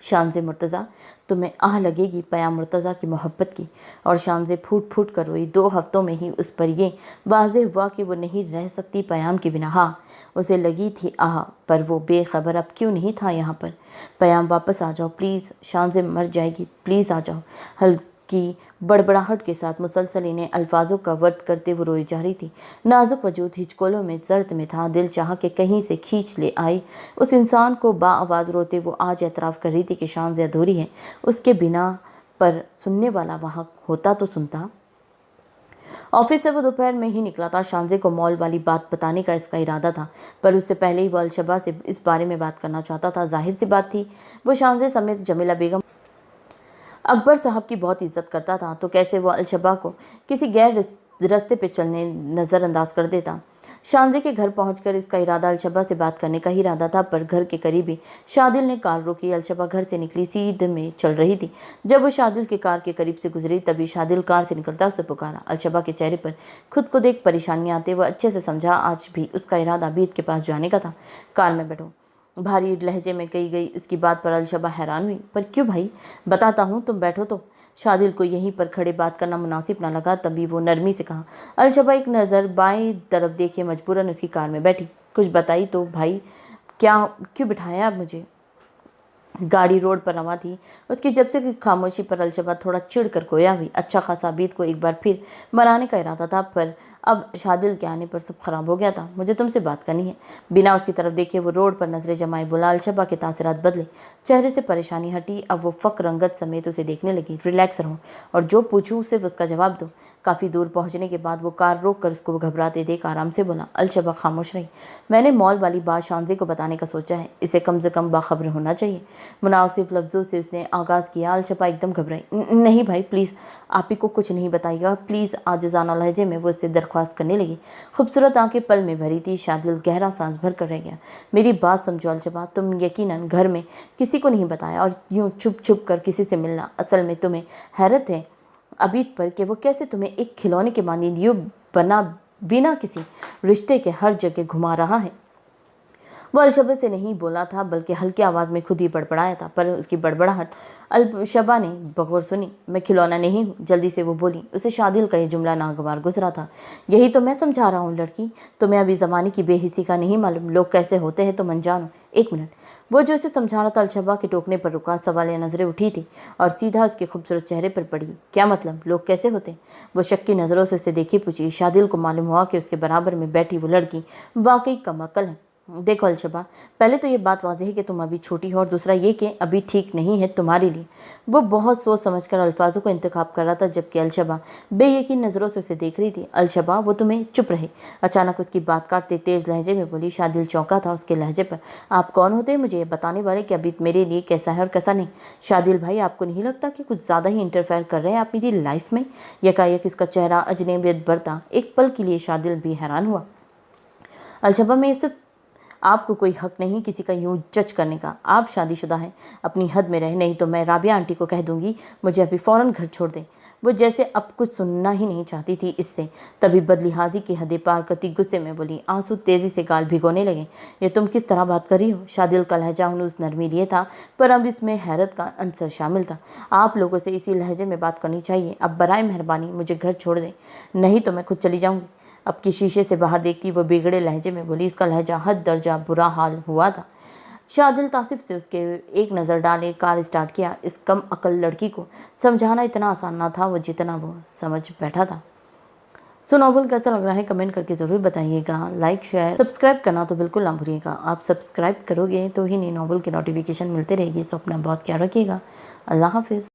शांजे मुर्तज़ा तुम्हें आह लगेगी पयाम मुर्तज़ा की मोहब्बत की। और शांजे फूट फूट कर रोई। 2 हफ्तों में ही उस पर ये वाज़ेह हुआ कि वो नहीं रह सकती पयाम के बिना। हाँ, उसे लगी थी आह, पर वो बेखबर अब क्यों नहीं था यहाँ पर। पयाम वापस आ जाओ प्लीज़। शांजे मर जाएगी, प्लीज़ आ जाओ। हल्की बड़बड़ाहट के साथ मुसलसल इन्हें अल्फाजों का वर्त करते हुए रोई जा रही थी। नाजुक वजूद हिचकोलों में जर्द में था। दिल चाह के कहीं से खींच ले आई उस इंसान को। बाआवाज़ रोते वो आज एतराफ़ कर रही थी कि शांजे अधूरी है उसके बिना, पर सुनने वाला वहाँ होता तो सुनता। ऑफिस से वो दोपहर में ही निकला था। शांजे को मॉल वाली बात बताने का इसका इरादा था, पर उससे पहले ही वो अलशबा से इस बारे में बात करना चाहता था। जाहिर सी बात थी वो शांजे समेत जमीला बेगम अकबर साहब की बहुत इज्जत करता था, तो कैसे वो अलशबा को किसी गैर रास्ते पे चलने नज़रअंदाज कर देता। शांजे के घर पहुंचकर इसका इरादा अलशबा से बात करने का ही इरादा था, पर घर के करीबी शादिल ने कार रोकी। अलशबा घर से निकली सीधे में चल रही थी। जब वो शादिल की कार के करीब से गुजरी तभी शादिल कार से निकलता उसे पुकारा। अलशबा के चेहरे पर खुद को देख परेशानियां आते वो अच्छे से समझा आज भी उसका इरादा अबीद के पास जाने का था। कार में बैठो, भारी लहजे में कही गई उसकी बात पर अलशबा हैरान हुई। पर क्यों भाई? बताता हूँ, तुम बैठो तो। शादिल को यहीं पर खड़े बात करना मुनासिब ना लगा, तभी वो नरमी से कहा। अलशबा एक नज़र बाएं तरफ देखे मजबूरन उसकी कार में बैठी। कुछ बताई तो भाई, क्या क्यों बिठाया आप मुझे? गाड़ी रोड पर रवा थी। उसकी जब से की खामोशी पर अलशबा थोड़ा चिढ़ कर गोया हुई। अच्छा खासा अबीद को एक बार फिर मनाने का इरादा था, पर अब शादिल के आने पर सब खराब हो गया था। मुझे तुमसे बात करनी है। बिना उसकी तरफ देखे वो रोड पर नजरें जमाए बोला। अलशबा के तासरात बदले, चेहरे से परेशानी हटी। अब वो फ़क्र रंगत समेत उसे देखने लगी। रिलैक्स रहो और जो पूछूं सिर्फ उसका जवाब दो। काफ़ी दूर पहुंचने के बाद वो कार रोक कर उसको घबराते देख आराम से बोला। अलशबा खामोश रही। मैंने मॉल वाली बात शांजे को बताने का सोचा है, इसे कम से कम बाखबर होना चाहिए। मुनासिब लफ्ज़ों से उसने आगाज़ किया। अलशबा एकदम घबराई। नहीं भाई प्लीज़, आप ही को कुछ नहीं बताइएगा प्लीज़, आजिज़ाना लहजे में वो इससे दरख्वास्त करने लगी। खूबसूरत आंखें पल में भरी थी। शादिल गहरा सांस भर कर रह गया। मेरी बात समझो अलशबा, तुम यकीनन घर में किसी को नहीं बताया और यूं छुप छुप कर किसी से मिलना। असल में तुम्हें हैरत है अबीद पर कि वो कैसे तुम्हें एक खिलौने के मानी यूं बना बिना किसी रिश्ते के हर जगह घुमा रहा है। वो अलशबा से नहीं बोला था, बल्कि हल्की आवाज़ में खुद ही बड़बड़ाया था, पर उसकी बड़बड़ाहट अलशबा ने बगौर सुनी। मैं खिलौना नहीं हूँ, जल्दी से वो बोली। उसे शादिल का ये जुमला नागवार गुजरा था। यही तो मैं समझा रहा हूँ लड़की, तुम्हें अभी ज़माने की बेहिसी का नहीं मालूम, लोग कैसे होते हैं तुम अनजान हो। एक मिनट। वो जो उसे समझा रहा था अलशबा के टोकने पर रुका। सवालिया नज़रें उठी थी और सीधा उसके खूबसूरत चेहरे पर पड़ी। क्या मतलब, लोग कैसे होते? वो शक की नज़रों से उसे देखी पूछी। शादिल को मालूम हुआ कि उसके बराबर में बैठी वो लड़की वाकई कमअक्ल है। देखो अलशबा, पहले तो ये बात वाज़ेह है कि तुम अभी छोटी हो, और दूसरा ये कि अभी ठीक नहीं है तुम्हारे लिए। वो बहुत सोच समझकर अल्फाजों को इंतखाब कर रहा था, जबकि अलशबा बेयकीन नज़रों से उसे देख रही थी। अलशबा, वो तुम्हें चुप रहे। अचानक उसकी बात काटते तेज़ लहजे में बोली। शादिल चौंका था उसके लहजे पर। आप कौन होते हैं मुझे ये बताने वाले कि अभी मेरे लिए कैसा है और कैसा नहीं? शादिल भाई, आपको नहीं लगता कि कुछ ज़्यादा ही इंटरफेयर कर रहे हैं आप मेरी लाइफ में? यकायक इसका चेहरा अजनबियत बरता। एक पल के लिए शादिल भी हैरान हुआ। अलशबा, में सिर्फ आपको कोई हक नहीं किसी का यूं जज करने का। आप शादीशुदा हैं, अपनी हद में रहे, नहीं तो मैं राबिया आंटी को कह दूंगी मुझे अभी फ़ौरन घर छोड़ दें। वो जैसे अब कुछ सुनना ही नहीं चाहती थी इससे। तभी बदलिहाजी की हदें पार करती गुस्से में बोली। आंसू तेज़ी से गाल भिगोने लगे। ये तुम किस तरह बात कर रही हो? शादिल का लहजा हनूस नरमी लिए था, पर अब इसमें हैरत का अंसर शामिल था। आप लोगों से इसी लहजे में बात करनी चाहिए। अब बराए मेहरबानी मुझे घर छोड़ दें, नहीं तो मैं खुद चली जाऊँगी। अब की शीशे से बाहर देखती वो बिगड़े लहजे में बोली। इसका लहजा हद दर्जा बुरा हाल हुआ था। शादिल तासिफ से उसके एक नज़र डाले कार स्टार्ट किया। इस कम अकल लड़की को समझाना इतना आसान ना था वो जितना वो समझ बैठा था। सो नॉवल कैसा लग रहा है कमेंट करके ज़रूर बताइएगा। लाइक शेयर सब्सक्राइब करना तो बिल्कुल ना भूलिएगा। आप सब्सक्राइब करोगे तो ही नई नॉवल की नोटिफिकेशन मिलते रहेगी। सो अपना बहुत ख्याल रखिएगा। अल्लाह हाफिज़।